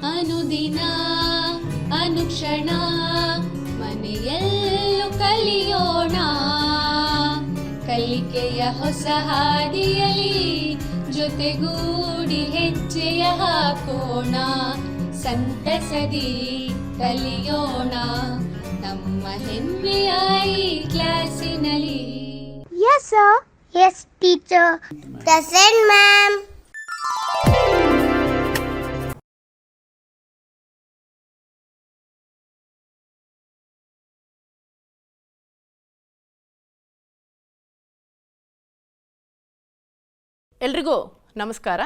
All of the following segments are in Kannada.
ಅನುದಿನ ಅನುಕ್ಷಣ ಮನೆಯಲ್ಲೂ ಕಲಿಯೋಣ, ಕಲಿಕೆಯ ಹೊಸ ಹಾದಿಯಲಿ ಜೊತೆಗೂಡಿ ಹೆಜ್ಜೆಯ ಹಾಕೋಣ, ಸಂತಸದಿ ಕಲಿಯೋಣ ನಮ್ಮ ಹೆಮ್ಮೆಯ ಈ ಕ್ಲಾಸಿನಲ್ಲಿ. Yes sir. Yes teacher. Present ma'am. ಎಲ್ರಿಗೂ ನಮಸ್ಕಾರ.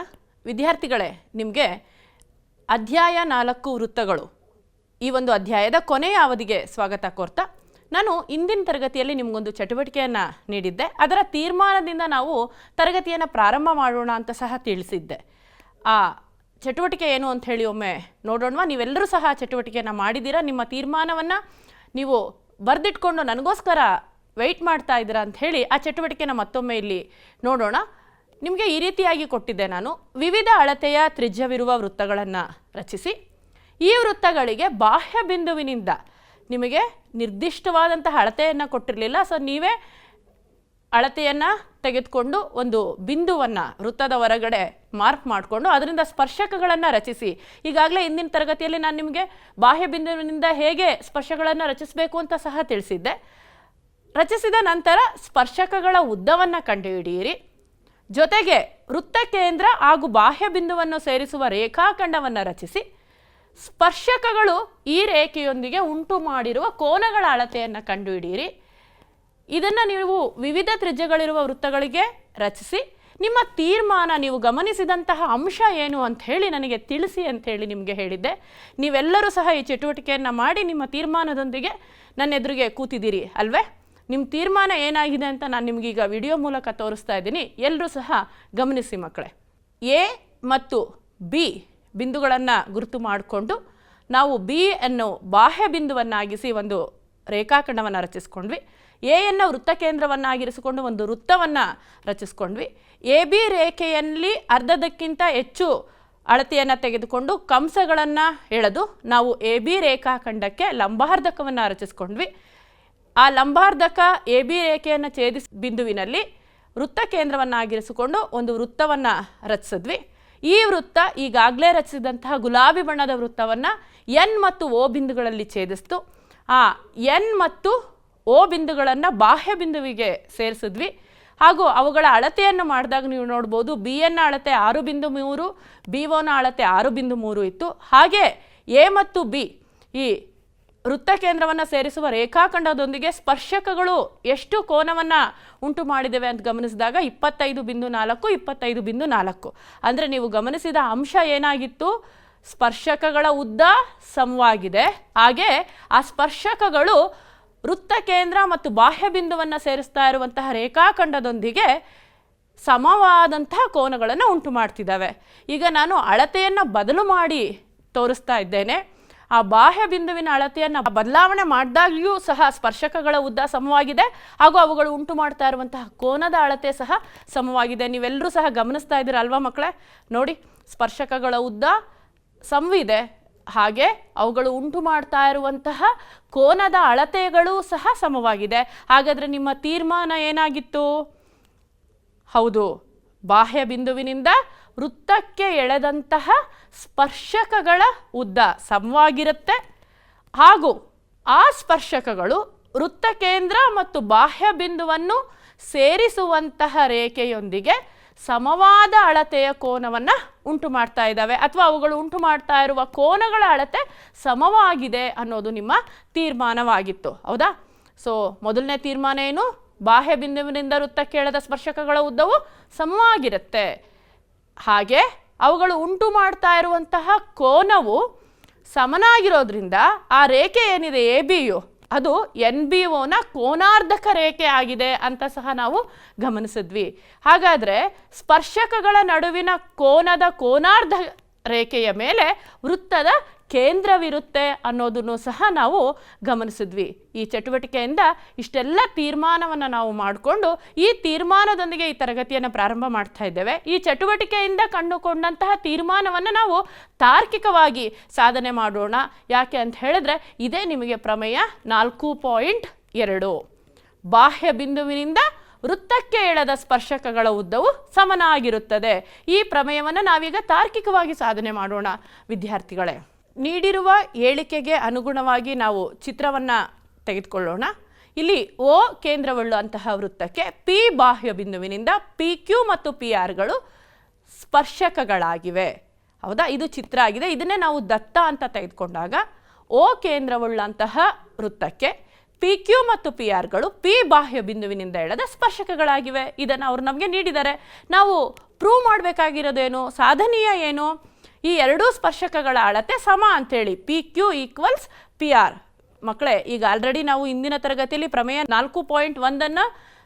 ವಿದ್ಯಾರ್ಥಿಗಳೇ, ನಿಮಗೆ ಅಧ್ಯಾಯ 4 ವೃತ್ತಗಳು ಈ ಒಂದು ಅಧ್ಯಾಯದ ಕೊನೆಯ ಅವಧಿಗೆ ಸ್ವಾಗತ ಕೋರ್ತಾ, ನಾನು ಇಂದಿನ ತರಗತಿಯಲ್ಲಿ ನಿಮಗೊಂದು ಚಟುವಟಿಕೆಯನ್ನು ನೀಡಿದ್ದೆ. ಅದರ ತೀರ್ಮಾನದಿಂದ ನಾವು ತರಗತಿಯನ್ನು ಪ್ರಾರಂಭ ಮಾಡೋಣ ಅಂತ ಸಹ ತಿಳಿಸಿದ್ದೆ. ಆ ಚಟುವಟಿಕೆ ಏನು ಅಂತ ಹೇಳಿ ಒಮ್ಮೆ ನೋಡೋಣವಾ? ನೀವೆಲ್ಲರೂ ಸಹ ಚಟುವಟಿಕೆಯನ್ನು ಮಾಡಿದ್ದೀರಾ. ನಿಮ್ಮ ತೀರ್ಮಾನವನ್ನು ನೀವು ಬರೆದಿಟ್ಕೊಂಡು ನನಗೋಸ್ಕರ ವೆಯ್ಟ್ ಮಾಡ್ತಾ ಇದ್ದೀರಾ ಅಂತ ಹೇಳಿ ಆ ಚಟುವಟಿಕೆನ ಮತ್ತೊಮ್ಮೆ ಇಲ್ಲಿ ನೋಡೋಣ. ನಿಮಗೆ ಈ ರೀತಿಯಾಗಿ ಕೊಟ್ಟಿದ್ದೆ ನಾನು. ವಿವಿಧ ಅಳತೆಯ ತ್ರಿಜ್ಯವಿರುವ ವೃತ್ತಗಳನ್ನು ರಚಿಸಿ, ಈ ವೃತ್ತಗಳಿಗೆ ಬಾಹ್ಯ ಬಿಂದುವಿನಿಂದ ನಿಮಗೆ ನಿರ್ದಿಷ್ಟವಾದಂತಹ ಅಳತೆಯನ್ನು ಕೊಟ್ಟಿರಲಿಲ್ಲ. ಸೊ ನೀವೇ ಅಳತೆಯನ್ನು ತೆಗೆದುಕೊಂಡು ಒಂದು ಬಿಂದುವನ್ನು ವೃತ್ತದ ಹೊರಗಡೆ ಮಾರ್ಕ್ ಮಾಡಿಕೊಂಡು ಅದರಿಂದ ಸ್ಪರ್ಶಕಗಳನ್ನು ರಚಿಸಿ. ಈಗಾಗಲೇ ಇಂದಿನ ತರಗತಿಯಲ್ಲಿ ನಾನು ನಿಮಗೆ ಬಾಹ್ಯ ಬಿಂದುವಿನಿಂದ ಹೇಗೆ ಸ್ಪರ್ಶಗಳನ್ನು ರಚಿಸಬೇಕು ಅಂತ ಸಹ ತಿಳಿಸಿದ್ದೆ. ರಚಿಸಿದ ನಂತರ ಸ್ಪರ್ಶಕಗಳ ಉದ್ದವನ್ನು ಕಂಡುಹಿಡಿಯಿರಿ. ಜೊತೆಗೆ ವೃತ್ತ ಕೇಂದ್ರ ಹಾಗೂ ಬಾಹ್ಯ ಬಿಂದುವನ್ನು ಸೇರಿಸುವ ರೇಖಾಖಂಡವನ್ನು ರಚಿಸಿ, ಸ್ಪರ್ಶಕಗಳು ಈ ರೇಖೆಯೊಂದಿಗೆ ಉಂಟು ಮಾಡಿರುವ ಕೋನಗಳ ಅಳತೆಯನ್ನು ಕಂಡುಹಿಡಿಯಿರಿ. ಇದನ್ನು ನೀವು ವಿವಿಧ ತ್ರಿಜ್ಯಗಳಿರುವ ವೃತ್ತಗಳಿಗೆ ರಚಿಸಿ ನಿಮ್ಮ ತೀರ್ಮಾನ, ನೀವು ಗಮನಿಸಿದಂತಹ ಅಂಶ ಏನು ಅಂತ ಹೇಳಿ ನನಗೆ ತಿಳಿಸಿ ಅಂತ ಹೇಳಿ ನಿಮಗೆ ಹೇಳಿದ್ದೆ. ನೀವೆಲ್ಲರೂ ಸಹ ಈ ಚಟುವಟಿಕೆಯನ್ನು ಮಾಡಿ ನಿಮ್ಮ ತೀರ್ಮಾನದೊಂದಿಗೆ ನನ್ನ ಎದುರಿಗೆ ಕೂತಿದ್ದೀರಿ ಅಲ್ವೇ? ನಿಮ್ಮ ತೀರ್ಮಾನ ಏನಾಗಿದೆ ಅಂತ ನಾನು ನಿಮಗೀಗ ವಿಡಿಯೋ ಮೂಲಕ ತೋರಿಸ್ತಾ ಇದ್ದೀನಿ. ಎಲ್ಲರೂ ಸಹ ಗಮನಿಸಿ ಮಕ್ಕಳೇ. ಎ ಮತ್ತು ಬಿ ಬಿಂದುಗಳನ್ನು ಗುರುತು ಮಾಡಿಕೊಂಡು ನಾವು ಬಿ ಅನ್ನು ಬಾಹ್ಯ ಬಿಂದುವನ್ನಾಗಿಸಿ ಒಂದು ರೇಖಾಖಂಡವನ್ನು ರಚಿಸ್ಕೊಂಡ್ವಿ. ಎಯನ್ನು ವೃತ್ತ ಕೇಂದ್ರವನ್ನಾಗಿರಿಸಿಕೊಂಡು ಒಂದು ವೃತ್ತವನ್ನು ರಚಿಸ್ಕೊಂಡ್ವಿ. ಎ ಬಿ ರೇಖೆಯಲ್ಲಿ ಅರ್ಧದಕ್ಕಿಂತ ಹೆಚ್ಚು ಅಳತೆಯನ್ನು ತೆಗೆದುಕೊಂಡು ಕಂಸಗಳನ್ನು ಎಳೆದು ನಾವು ಎ ಬಿ ರೇಖಾಖಂಡಕ್ಕೆ ಲಂಬಾರ್ಧಕವನ್ನು ರಚಿಸ್ಕೊಂಡ್ವಿ. ಆ ಲಂಬಾರ್ಧಕ ಎ ಬಿ ರೇಖೆಯನ್ನು ಛೇದಿಸಿ ಬಿಂದುವಿನಲ್ಲಿ ವೃತ್ತ ಕೇಂದ್ರವನ್ನಾಗಿರಿಸಿಕೊಂಡು ಒಂದು ವೃತ್ತವನ್ನು ರಚಿಸಿದ್ವಿ. ಈ ವೃತ್ತ ಈಗಾಗಲೇ ರಚಿಸಿದಂತಹ ಗುಲಾಬಿ ಬಣ್ಣದ ವೃತ್ತವನ್ನು ಎನ್ ಮತ್ತು ಒ ಬಿಂದುಗಳಲ್ಲಿ ಛೇದಿಸ್ತು. ಆ ಎನ್ ಮತ್ತು ಒ ಬಿಂದುಗಳನ್ನು ಬಾಹ್ಯ ಬಿಂದುವಿಗೆ ಸೇರಿಸಿದ್ವಿ. ಹಾಗೂ ಅವುಗಳ ಅಳತೆಯನ್ನು ಮಾಡಿದಾಗ ನೀವು ನೋಡ್ಬೋದು, ಬಿ ಎನ್ನ ಅಳತೆ 6.3, ಬಿ ಒನ ಅಳತೆ 6.3 ಇತ್ತು. ಹಾಗೆ ಎ ಮತ್ತು ಬಿ ಈ ವೃತ್ತ ಕೇಂದ್ರವನ್ನು ಸೇರಿಸುವ ರೇಖಾಖಂಡದೊಂದಿಗೆ ಸ್ಪರ್ಶಕಗಳು ಎಷ್ಟು ಕೋನವನ್ನು ಉಂಟು ಮಾಡಿದ್ದೇವೆ ಅಂತ ಗಮನಿಸಿದಾಗ 25.4, 25.4. ಅಂದರೆ ನೀವು ಗಮನಿಸಿದ ಅಂಶ ಏನಾಗಿತ್ತು? ಸ್ಪರ್ಶಕಗಳ ಉದ್ದ ಸಮವಾಗಿದೆ. ಹಾಗೆ ಆ ಸ್ಪರ್ಶಕಗಳು ವೃತ್ತ ಕೇಂದ್ರ ಮತ್ತು ಬಾಹ್ಯ ಬಿಂದುವನ್ನು ಸೇರಿಸ್ತಾ ಇರುವಂತಹ ರೇಖಾಖಂಡದೊಂದಿಗೆ ಸಮವಾದಂತಹ ಕೋನಗಳನ್ನು ಉಂಟು ಮಾಡ್ತಿದ್ದಾವೆ. ಈಗ ನಾನು ಅಳತೆಯನ್ನು ಬದಲು ಮಾಡಿ ತೋರಿಸ್ತಾ ಇದ್ದೇನೆ. ಆ ಬಾಹ್ಯ ಬಿಂದುವಿನ ಅಳತೆಯನ್ನು ಬದಲಾವಣೆ ಮಾಡಿದಾಗ್ಲೂ ಸಹ ಸ್ಪರ್ಶಕಗಳ ಉದ್ದ ಸಮವಾಗಿದೆ, ಹಾಗೂ ಅವುಗಳು ಉಂಟು ಮಾಡ್ತಾ ಇರುವಂತಹ ಕೋನದ ಅಳತೆ ಸಹ ಸಮವಾಗಿದೆ. ನೀವೆಲ್ಲರೂ ಸಹ ಗಮನಿಸ್ತಾ ಇದ್ದೀರಾ ಅಲ್ವಾ ಮಕ್ಕಳೇ? ನೋಡಿ, ಸ್ಪರ್ಶಕಗಳ ಉದ್ದ ಸಮವಿದೆ, ಹಾಗೆ ಅವುಗಳು ಉಂಟು ಮಾಡ್ತಾ ಇರುವಂತಹ ಕೋನದ ಅಳತೆಗಳು ಸಹ ಸಮವಾಗಿದೆ. ಹಾಗಾದರೆ ನಿಮ್ಮ ತೀರ್ಮಾನ ಏನಾಗಿತ್ತು? ಹೌದು, ಬಾಹ್ಯ ಬಿಂದುವಿನಿಂದ ವೃತ್ತಕ್ಕೆ ಎಳೆದಂತಹ ಸ್ಪರ್ಶಕಗಳ ಉದ್ದ ಸಮವಾಗಿರುತ್ತೆ, ಹಾಗೂ ಆ ಸ್ಪರ್ಶಕಗಳು ವೃತ್ತ ಕೇಂದ್ರ ಮತ್ತು ಬಾಹ್ಯ ಬಿಂದುವನ್ನು ಸೇರಿಸುವಂತಹ ರೇಖೆಯೊಂದಿಗೆ ಸಮವಾದ ಅಳತೆಯ ಕೋನವನ್ನು ಉಂಟು ಮಾಡ್ತಾ ಇದ್ದಾವೆ, ಅಥವಾ ಅವುಗಳು ಉಂಟು ಮಾಡ್ತಾ ಇರುವ ಕೋನಗಳ ಅಳತೆ ಸಮವಾಗಿದೆ ಅನ್ನೋದು ನಿಮ್ಮ ತೀರ್ಮಾನವಾಗಿತ್ತು. ಹೌದಾ? ಸೊ ಮೊದಲನೇ ತೀರ್ಮಾನ ಏನು? ಬಾಹ್ಯ ಬಿಂದುವಿನಿಂದ ವೃತ್ತಕ್ಕೆ ಎಳೆದ ಸ್ಪರ್ಶಕಗಳ ಉದ್ದವು ಸಮವಾಗಿರುತ್ತೆ, ಹಾಗೆ ಅವುಗಳು ಉಂಟು ಮಾಡ್ತಾ ಇರುವಂತಹ ಕೋನವು ಸಮನಾಗಿರೋದ್ರಿಂದ ಆ ರೇಖೆ ಏನಿದೆ ಎ ಬಿಯು ಅದು ಎನ್ ಬಿ ಒನ ಕೋನಾರ್ಧಕ ರೇಖೆ ಆಗಿದೆ ಅಂತ ಸಹ ನಾವು ಗಮನಿಸಿದ್ವಿ. ಹಾಗಾದರೆ ಸ್ಪರ್ಶಕಗಳ ನಡುವಿನ ಕೋನದ ಕೋನಾರ್ಧ ರೇಖೆಯ ಮೇಲೆ ವೃತ್ತದ ಕೇಂದ್ರವಿರುತ್ತೆ ಅನ್ನೋದನ್ನು ಸಹ ನಾವು ಗಮನಿಸಿದ್ವಿ. ಈ ಚಟುವಟಿಕೆಯಿಂದ ಇಷ್ಟೆಲ್ಲ ತೀರ್ಮಾನವನ್ನು ನಾವು ಮಾಡಿಕೊಂಡು ಈ ತೀರ್ಮಾನದೊಂದಿಗೆ ಈ ತರಗತಿಯನ್ನು ಪ್ರಾರಂಭ ಮಾಡ್ತಾ ಇದ್ದೇವೆ. ಈ ಚಟುವಟಿಕೆಯಿಂದ ಕಂಡುಕೊಂಡಂತಹ ತೀರ್ಮಾನವನ್ನು ನಾವು ತಾರ್ಕಿಕವಾಗಿ ಸಾಧನೆ ಮಾಡೋಣ. ಯಾಕೆ ಅಂತ ಹೇಳಿದ್ರೆ ಇದೇ ನಿಮಗೆ ಪ್ರಮೇಯ 4.2. ಬಾಹ್ಯ ಬಿಂದುವಿನಿಂದ ವೃತ್ತಕ್ಕೆ ಎಳೆದ ಸ್ಪರ್ಶಕಗಳ ಉದ್ದವು ಸಮನಾಗಿರುತ್ತದೆ. ಈ ಪ್ರಮೇಯವನ್ನು ನಾವೀಗ ತಾರ್ಕಿಕವಾಗಿ ಸಾಧನೆ ಮಾಡೋಣ ವಿದ್ಯಾರ್ಥಿಗಳೇ. ನೀಡಿರುವ ಹೇಳಿಕೆಗೆ ಅನುಗುಣವಾಗಿ ನಾವು ಚಿತ್ರವನ್ನು ತೆಗೆದುಕೊಳ್ಳೋಣ. ಇಲ್ಲಿ ಓ ಕೇಂದ್ರವುಳ್ಳಂತಹ ವೃತ್ತಕ್ಕೆ ಪಿ ಬಾಹ್ಯ ಬಿಂದುವಿನಿಂದ ಪಿ ಕ್ಯೂ ಮತ್ತು ಪಿ ಆರ್ಗಳು ಸ್ಪರ್ಶಕಗಳಾಗಿವೆ. ಹೌದಾ, ಇದು ಚಿತ್ರ ಆಗಿದೆ. ಇದನ್ನೇ ನಾವು ದತ್ತ ಅಂತ ತೆಗೆದುಕೊಂಡಾಗ ಓ ಕೇಂದ್ರವುಳ್ಳಂತಹ ವೃತ್ತಕ್ಕೆ ಪಿ ಕ್ಯೂ ಮತ್ತು ಪಿ ಆರ್ಗಳು ಪಿ ಬಾಹ್ಯ ಬಿಂದುವಿನಿಂದ ಎಳೆದ ಸ್ಪರ್ಶಕಗಳಾಗಿವೆ. ಇದನ್ನು ಅವರು ನಮಗೆ ನೀಡಿದ್ದಾರೆ. ನಾವು ಪ್ರೂವ್ ಮಾಡಬೇಕಾಗಿರೋದೇನು, ಸಾಧನೀಯ ಏನು? ಈ ಎರಡೂ ಸ್ಪರ್ಶಕಗಳ ಅಳತೆ ಸಮ ಅಂಥೇಳಿ P Q equals P R. ಮಕ್ಕಳೇ, ಈಗ ಆಲ್ರೆಡಿ ನಾವು ಇಂದಿನ ತರಗತಿಯಲ್ಲಿ ಪ್ರಮೇಯ 4.1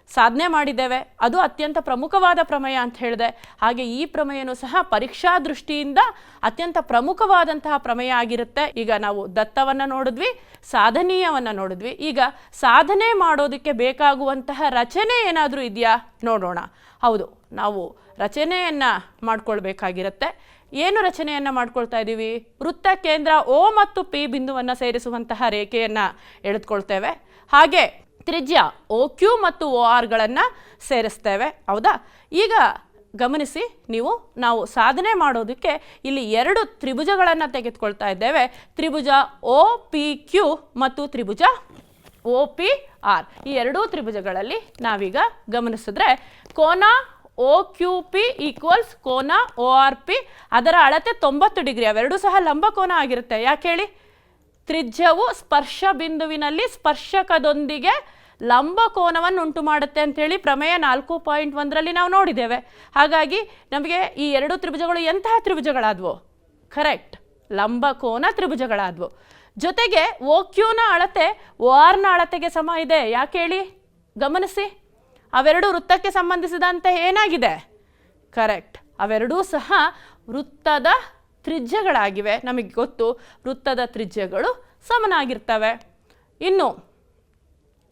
ಸಾಧನೆ ಮಾಡಿದ್ದೇವೆ. ಅದು ಅತ್ಯಂತ ಪ್ರಮುಖವಾದ ಪ್ರಮೇಯ ಅಂತ ಹೇಳಿದೆ. ಹಾಗೆ ಈ ಪ್ರಮೇಯನೂ ಸಹ ಪರೀಕ್ಷಾ ದೃಷ್ಟಿಯಿಂದ ಅತ್ಯಂತ ಪ್ರಮುಖವಾದಂತಹ ಪ್ರಮೇಯ ಆಗಿರುತ್ತೆ. ಈಗ ನಾವು ದತ್ತವನ್ನು ನೋಡಿದ್ವಿ, ಸಾಧನೀಯವನ್ನು ನೋಡಿದ್ವಿ. ಈಗ ಸಾಧನೆ ಮಾಡೋದಕ್ಕೆ ಬೇಕಾಗುವಂತಹ ರಚನೆ ಏನಾದರೂ ಇದೆಯಾ ನೋಡೋಣ. ಹೌದು, ನಾವು ರಚನೆಯನ್ನು ಮಾಡ್ಕೊಳ್ಬೇಕಾಗಿರುತ್ತೆ. ಏನು ರಚನೆಯನ್ನು ಮಾಡ್ಕೊಳ್ತಾ ಇದ್ದೀವಿ? ವೃತ್ತ ಕೇಂದ್ರ ಓ ಮತ್ತು ಪಿ ಬಿಂದುವನ್ನು ಸೇರಿಸುವಂತಹ ರೇಖೆಯನ್ನು ಎಳೆದುಕೊಳ್ತೇವೆ. ಹಾಗೆ ತ್ರಿಜ್ಯ ಓ ಕ್ಯೂ ಮತ್ತು ಓ ಆರ್ಗಳನ್ನು ಸೇರಿಸ್ತೇವೆ. ಹೌದಾ, ಈಗ ಗಮನಿಸಿ ನೀವು, ನಾವು ಸಾಧನೆ ಮಾಡೋದಕ್ಕೆ ಇಲ್ಲಿ 2 ತ್ರಿಭುಜಗಳನ್ನು ತೆಗೆದುಕೊಳ್ತಾ ಇದ್ದೇವೆ. ತ್ರಿಭುಜ ಓ ಪಿ ಕ್ಯೂ ಮತ್ತು ತ್ರಿಭುಜ ಓ ಪಿ ಆರ್. ಈ 2 ತ್ರಿಭುಜಗಳಲ್ಲಿ ನಾವೀಗ ಗಮನಿಸಿದ್ರೆ ಕೋನ ಓ ಕ್ಯೂ ಪಿ ಈಕ್ವಲ್ಸ್ ಕೋನ ಓ ಆರ್ ಪಿ. ಅದರ ಅಳತೆ 90 ಡಿಗ್ರಿ. ಅವೆರಡೂ ಸಹ ಲಂಬಕೋನ ಆಗಿರುತ್ತೆ. ಯಾಕೆ ಹೇಳಿ? ತ್ರಿಜ್ಯವು ಸ್ಪರ್ಶ ಬಿಂದುವಿನಲ್ಲಿ ಸ್ಪರ್ಶಕದೊಂದಿಗೆ ಲಂಬಕೋನವನ್ನು ಉಂಟು ಮಾಡುತ್ತೆ ಅಂಥೇಳಿ ಪ್ರಮೇಯ 4.1 ನಾವು ನೋಡಿದ್ದೇವೆ. ಹಾಗಾಗಿ ನಮಗೆ ಈ 2 ತ್ರಿಭುಜಗಳು ಎಂತಹ ತ್ರಿಭುಜಗಳಾದವು? ಕರೆಕ್ಟ್, ಲಂಬಕೋನ ತ್ರಿಭುಜಗಳಾದವು. ಜೊತೆಗೆ ಓ ಕ್ಯೂನ ಅಳತೆ ಓ ಆರ್ನ ಅಳತೆಗೆ ಸಮ ಇದೆ. ಯಾಕೆ ಹೇಳಿ? ಗಮನಿಸಿ, ಅವೆರಡು ವೃತ್ತಕ್ಕೆ ಸಂಬಂಧಿಸಿದಂತೆ ಏನಾಗಿದೆ? ಕರೆಕ್ಟ್, ಅವೆರಡೂ ಸಹ ವೃತ್ತದ ತ್ರಿಜ್ಯಗಳಾಗಿವೆ. ನಮಗೆ ಗೊತ್ತು, ವೃತ್ತದ ತ್ರಿಜ್ಯಗಳು ಸಮನಾಗಿರ್ತವೆ. ಇನ್ನು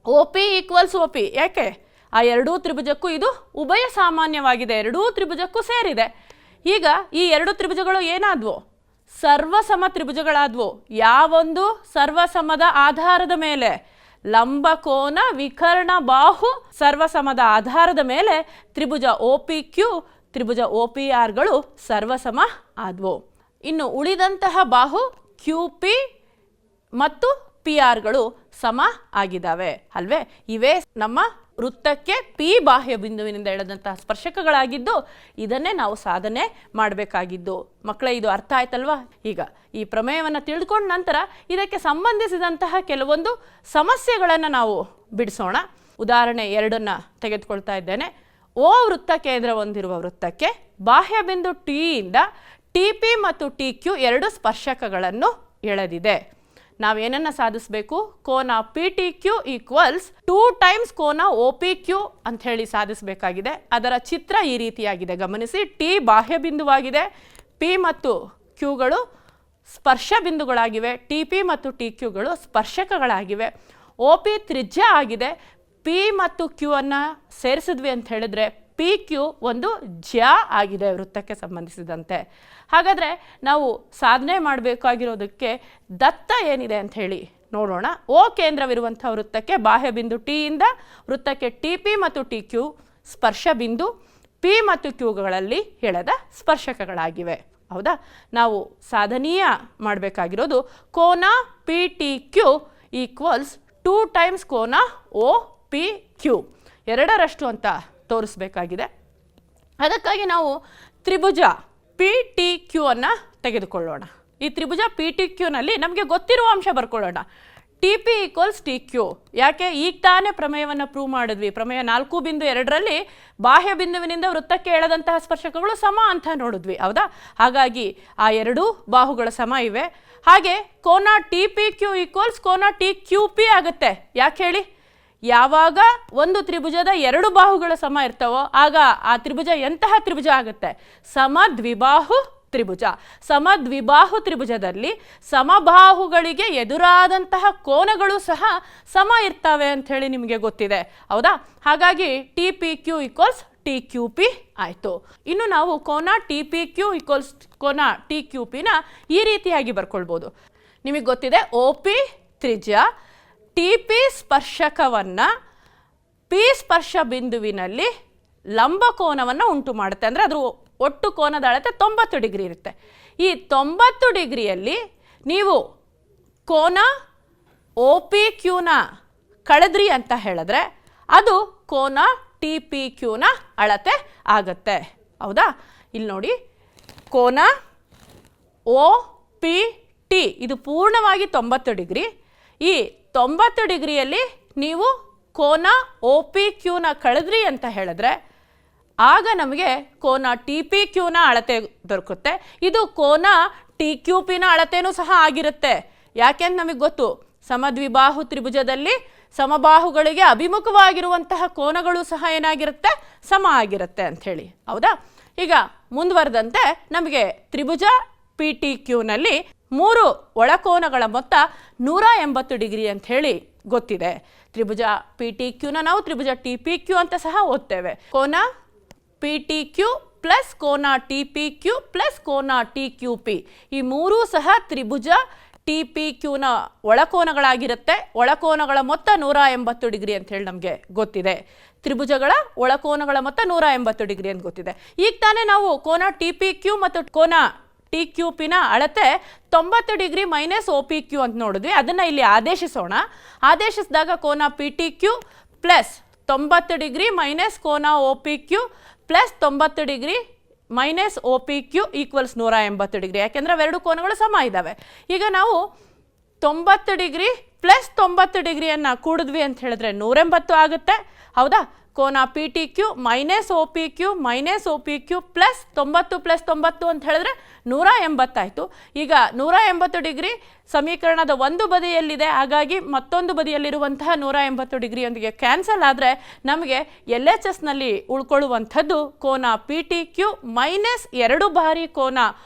O P equals O P. ಯಾಕೆ? ಆ 2 ತ್ರಿಭುಜಕ್ಕೂ ಇದು ಉಭಯ ಸಾಮಾನ್ಯವಾಗಿದೆ, 2 ತ್ರಿಭುಜಕ್ಕೂ ಸೇರಿದೆ. ಈಗ ಈ 2 ತ್ರಿಭುಜಗಳು ಏನಾದವು? ಸರ್ವಸಮ ತ್ರಿಭುಜಗಳಾದವು. ಯಾವೊಂದು ಸರ್ವಸಮದ ಆಧಾರದ ಮೇಲೆ? ಲಂಬಕೋನ ವಿಕರ್ಣ ಬಾಹು ಸರ್ವಸಮದ ಆಧಾರದ ಮೇಲೆ ತ್ರಿಭುಜ ಓ ಪಿ ಕ್ಯೂ ತ್ರಿಭುಜ ಓ ಪಿ ಆರ್ಗಳು ಸರ್ವಸಮ ಆದವು. ಇನ್ನು ಉಳಿದಂತಹ ಬಾಹು ಕ್ಯೂ ಪಿ ಮತ್ತು ಪಿ ಆರ್ಗಳು ಸಮ ಆಗಿದ್ದಾವೆ ಅಲ್ವೇ? ಇವೇ ನಮ್ಮ ವೃತ್ತಕ್ಕೆ ಪಿ ಬಾಹ್ಯ ಬಿಂದುವಿನಿಂದ ಎಳೆದಂತಹ ಸ್ಪರ್ಶಕಗಳಾಗಿದ್ದು ಇದನ್ನೇ ನಾವು ಸಾಧನೆ ಮಾಡಬೇಕಾಗಿದ್ದು. ಮಕ್ಕಳೇ, ಇದು ಅರ್ಥ ಆಯ್ತಲ್ವಾ? ಈಗ ಈ ಪ್ರಮೇಯವನ್ನು ತಿಳಿದುಕೊಂಡ ನಂತರ ಇದಕ್ಕೆ ಸಂಬಂಧಿಸಿದಂತಹ ಕೆಲವೊಂದು ಸಮಸ್ಯೆಗಳನ್ನು ನಾವು ಬಿಡಿಸೋಣ. ಉದಾಹರಣೆ 2 ತೆಗೆದುಕೊಳ್ತಾ ಇದ್ದೇನೆ. ಓ ವೃತ್ತ ಕೇಂದ್ರ ಹೊಂದಿರುವ ವೃತ್ತಕ್ಕೆ ಬಾಹ್ಯ ಬಿಂದು ಟಿಯಿಂದ ಟಿ ಪಿ ಮತ್ತು ಟಿ ಕ್ಯೂ 2 ಸ್ಪರ್ಶಕಗಳನ್ನು ಎಳೆದಿದೆ. ನಾವೇನನ್ನು ಸಾಧಿಸಬೇಕು? ಕೋನ P T Q equals 2 times ಕೋನ ಒ ಪಿ ಕ್ಯೂ ಅಂತ ಹೇಳಿ ಸಾಧಿಸಬೇಕಾಗಿದೆ. ಅದರ ಚಿತ್ರ ಈ ರೀತಿಯಾಗಿದೆ. ಗಮನಿಸಿ, ಟಿ ಬಾಹ್ಯ ಬಿಂದುವಾಗಿದೆ, ಪಿ ಮತ್ತು ಕ್ಯೂಗಳು ಸ್ಪರ್ಶ ಬಿಂದುಗಳಾಗಿವೆ, ಟಿ ಪಿ ಮತ್ತು ಟಿ ಕ್ಯೂಗಳು ಸ್ಪರ್ಶಕಗಳಾಗಿವೆ. ಒ ಪಿ ತ್ರಿಜ್ಯ ಆಗಿದೆ. ಪಿ ಮತ್ತು ಕ್ಯೂ ಅನ್ನು ಸೇರಿಸಿದ್ವಿ ಅಂತ ಹೇಳಿದ್ರೆ ಪಿ ಕ್ಯೂ ಒಂದು ಜ್ಯ ಆಗಿದೆ ವೃತ್ತಕ್ಕೆ ಸಂಬಂಧಿಸಿದಂತೆ. ಹಾಗಾದರೆ ನಾವು ಸಾಧನೆ ಮಾಡಬೇಕಾಗಿರೋದಕ್ಕೆ ದತ್ತ ಏನಿದೆ ಅಂತ ಹೇಳಿ ನೋಡೋಣ. ಓ ಕೇಂದ್ರವಿರುವಂಥ ವೃತ್ತಕ್ಕೆ ಬಾಹ್ಯ ಬಿಂದು ಟಿಯಿಂದ ವೃತ್ತಕ್ಕೆ ಟಿ ಪಿ ಮತ್ತು ಟಿ ಕ್ಯೂ ಸ್ಪರ್ಶ ಬಿಂದು, ಪಿ ಮತ್ತು ಕ್ಯೂಗಳಲ್ಲಿ ಎಳೆದ ಸ್ಪರ್ಶಕಗಳಾಗಿವೆ. ಹೌದಾ? ನಾವು ಸಾಧನೀಯ ಮಾಡಬೇಕಾಗಿರೋದು ಕೋನ P T Q equals 2 times ಕೋನ ಓ ಪಿ ಕ್ಯೂ, 2ರಷ್ಟು ಅಂತ ತೋರಿಸಬೇಕಾಗಿದೆ. ಅದಕ್ಕಾಗಿ ನಾವು ತ್ರಿಭುಜ ಪಿ ಟಿ ಕ್ಯೂ ಅನ್ನು ತೆಗೆದುಕೊಳ್ಳೋಣ. ಈ ತ್ರಿಭುಜ ಪಿ ಟಿ ಕ್ಯೂನಲ್ಲಿ ನಮಗೆ ಗೊತ್ತಿರುವ ಅಂಶ ಬರ್ಕೊಳ್ಳೋಣ. T P equals T Q. ಯಾಕೆ? ಈಗ ತಾನೇ ಪ್ರಮೇಯವನ್ನು ಪ್ರೂವ್ ಮಾಡಿದ್ವಿ. ಪ್ರಮೇಯ 4.2ರಲ್ಲಿ ಬಾಹ್ಯ ಬಿಂದುವಿನಿಂದ ವೃತ್ತಕ್ಕೆ ಎಳೆದಂತಹ ಸ್ಪರ್ಶಕಗಳು ಸಮ ಅಂತ ನೋಡಿದ್ವಿ. ಹೌದಾ? ಹಾಗಾಗಿ ಆ 2 ಬಾಹುಗಳ ಸಮ ಇವೆ. ಹಾಗೆ ಕೋನ ಟಿ ಪಿ ಕ್ಯೂ ಈಕ್ವಲ್ಸ್ ಕೋನ ಟಿ ಕ್ಯೂ ಪಿ ಆಗುತ್ತೆ. ಯಾಕೆ ಹೇಳಿ? ಯಾವಾಗ ಒಂದು ತ್ರಿಭುಜದ 2 ಬಾಹುಗಳ ಸಮ ಇರ್ತಾವೋ ಆಗ ಆ ತ್ರಿಭುಜ ಎಂತಹ ತ್ರಿಭುಜ ಆಗುತ್ತೆ? ಸಮ ದ್ವಿಬಾಹು ತ್ರಿಭುಜ. ಸಮದ್ವಿಬಾಹು ತ್ರಿಭುಜದಲ್ಲಿ ಸಮಬಾಹುಗಳಿಗೆ ಎದುರಾದಂತಹ ಕೋನಗಳು ಸಹ ಸಮ ಇರ್ತವೆ ಅಂತ ಹೇಳಿ ನಿಮಗೆ ಗೊತ್ತಿದೆ, ಹೌದಾ? ಹಾಗಾಗಿ T P Q equals T Q P ಆಯಿತು. ಇನ್ನು ನಾವು ಕೋನ ಟಿ ಪಿ ಕ್ಯೂ ಈಕ್ವಲ್ಸ್ ಕೋನ ಟಿ ಕ್ಯೂ ಪಿನ ಈ ರೀತಿಯಾಗಿ ಬರ್ಕೊಳ್ಬೋದು. ನಿಮಗೆ ಗೊತ್ತಿದೆ ಒ ಪಿ ತ್ರಿಜ್ಯ, ಟಿ ಪಿ ಸ್ಪರ್ಶಕವನ್ನು ಪಿ ಸ್ಪರ್ಶ ಬಿಂದುವಿನಲ್ಲಿ ಲಂಬ ಕೋನವನ್ನು ಉಂಟು ಮಾಡುತ್ತೆ. ಅಂದರೆ ಅದ್ರ ಒಟ್ಟು ಕೋನದ ಅಳತೆ 90 ಡಿಗ್ರಿ ಇರುತ್ತೆ. ಈ 90 ಡಿಗ್ರಿಯಲ್ಲಿ ನೀವು ಕೋನ ಒ ಪಿ ಕ್ಯೂನ ಕಳೆದ್ರಿ ಅಂತ ಹೇಳಿದ್ರೆ ಅದು ಕೋನ ಟಿ ಪಿ ಕ್ಯೂನ ಅಳತೆ ಆಗುತ್ತೆ, ಹೌದಾ? ಇಲ್ಲಿ ನೋಡಿ, ಕೋನ ಒ ಪಿ ಟಿ ಇದು ಪೂರ್ಣವಾಗಿ 90 ಡಿಗ್ರಿ. ಈ 90 ಡಿಗ್ರಿಯಲ್ಲಿ ನೀವು ಕೋನ ಒ ಪಿ ಕ್ಯೂನ ಕಳೆದ್ರಿ ಅಂತ ಹೇಳಿದ್ರೆ ಆಗ ನಮಗೆ ಕೋನ ಟಿ ಪಿ ಕ್ಯೂನ ಅಳತೆ ದೊರಕುತ್ತೆ. ಇದು ಕೋನ ಟಿ ಕ್ಯೂ ಪಿನ ಅಳತೆನೂ ಸಹ ಆಗಿರುತ್ತೆ. ಯಾಕೆಂತ ನಮಗೆ ಗೊತ್ತು, ಸಮದ್ವಿಬಾಹು ತ್ರಿಭುಜದಲ್ಲಿ ಸಮಬಾಹುಗಳಿಗೆ ಅಭಿಮುಖವಾಗಿರುವಂತಹ ಕೋನಗಳು ಸಹ ಏನಾಗಿರುತ್ತೆ, ಸಮ ಆಗಿರುತ್ತೆ ಅಂಥೇಳಿ, ಹೌದಾ? ಈಗ ಮುಂದುವರೆದಂತೆ ನಮಗೆ ತ್ರಿಭುಜ ಪಿ ಟಿ ಕ್ಯೂನಲ್ಲಿ 3 ಒಳಕೋನಗಳ ಮೊತ್ತ 180 ಡಿಗ್ರಿ ಅಂತ ಹೇಳಿ ಗೊತ್ತಿದೆ. ತ್ರಿಭುಜ ಪಿ ಟಿ ಕ್ಯೂನ ನಾವು ತ್ರಿಭುಜ ಟಿ ಪಿ ಕ್ಯೂ ಅಂತ ಸಹ ಓದ್ತೇವೆ. ಕೋನ ಪಿ ಟಿ ಕ್ಯೂ ಪ್ಲಸ್ ಕೋನ ಟಿ ಪಿ ಕ್ಯೂ ಪ್ಲಸ್ ಕೋನ ಟಿ ಕ್ಯೂ ಪಿ ಈ ಮೂರೂ ಸಹ ತ್ರಿಭುಜ ಟಿ ಪಿ ಕ್ಯೂನ ಒಳಕೋನಗಳಾಗಿರುತ್ತೆ. ಒಳಕೋನಗಳ ಮೊತ್ತ 180 ಡಿಗ್ರಿ ಅಂತ ಹೇಳಿ ನಮಗೆ ಗೊತ್ತಿದೆ. ತ್ರಿಭುಜಗಳ ಒಳಕೋನಗಳ ಮೊತ್ತ 180 ಡಿಗ್ರಿ ಅಂತ ಗೊತ್ತಿದೆ. ಈಗ ತಾನೇ ನಾವು ಕೋನ ಟಿ ಪಿ ಕ್ಯೂ ಮತ್ತು ಕೋನ ಟಿ ಕ್ಯೂ ಪಿನ ಅಳತೆ 90 degree minus O P Q ಅಂತ ನೋಡಿದ್ವಿ. ಅದನ್ನು ಇಲ್ಲಿ ಆದೇಶಿಸೋಣ. ಆದೇಶಿಸಿದಾಗ ಕೋನ P T Q plus 90 degree minus ಕೋನ O P Q plus 90 degree minus O P Q equals 180 degree. ಯಾಕೆಂದರೆ ಅವೆರಡು ಕೋನಗಳು ಸಮ ಇದ್ದಾವೆ. ಈಗ ನಾವು 90 ಡಿಗ್ರಿ ಪ್ಲಸ್ 90 ಡಿಗ್ರಿಯನ್ನು ಕೂಡಿದ್ವಿ ಅಂತ ಹೇಳಿದ್ರೆ 180 ಆಗುತ್ತೆ, ಹೌದಾ? ಕೋನ P T Q minus O P Q minus O P Q plus 90 ಅಂತ ಹೇಳಿದ್ರೆ 180 ಆಯಿತು. ಈಗ 180 ಡಿಗ್ರಿ ಸಮೀಕರಣದ ಒಂದು ಬದಿಯಲ್ಲಿದೆ, ಹಾಗಾಗಿ ಮತ್ತೊಂದು ಬದಿಯಲ್ಲಿರುವಂತಹ 180 ಡಿಗ್ರಿಯೊಂದಿಗೆ ಕ್ಯಾನ್ಸಲ್ ಆದರೆ ನಮಗೆ ಎಲ್ ಎಚ್ ಎಸ್ನಲ್ಲಿ ಉಳ್ಕೊಳ್ಳುವಂಥದ್ದು ಕೋನ ಪಿ ಟಿ ಕ್ಯೂ ಮೈನಸ್ 2 ಬಾರಿ ಕೋನ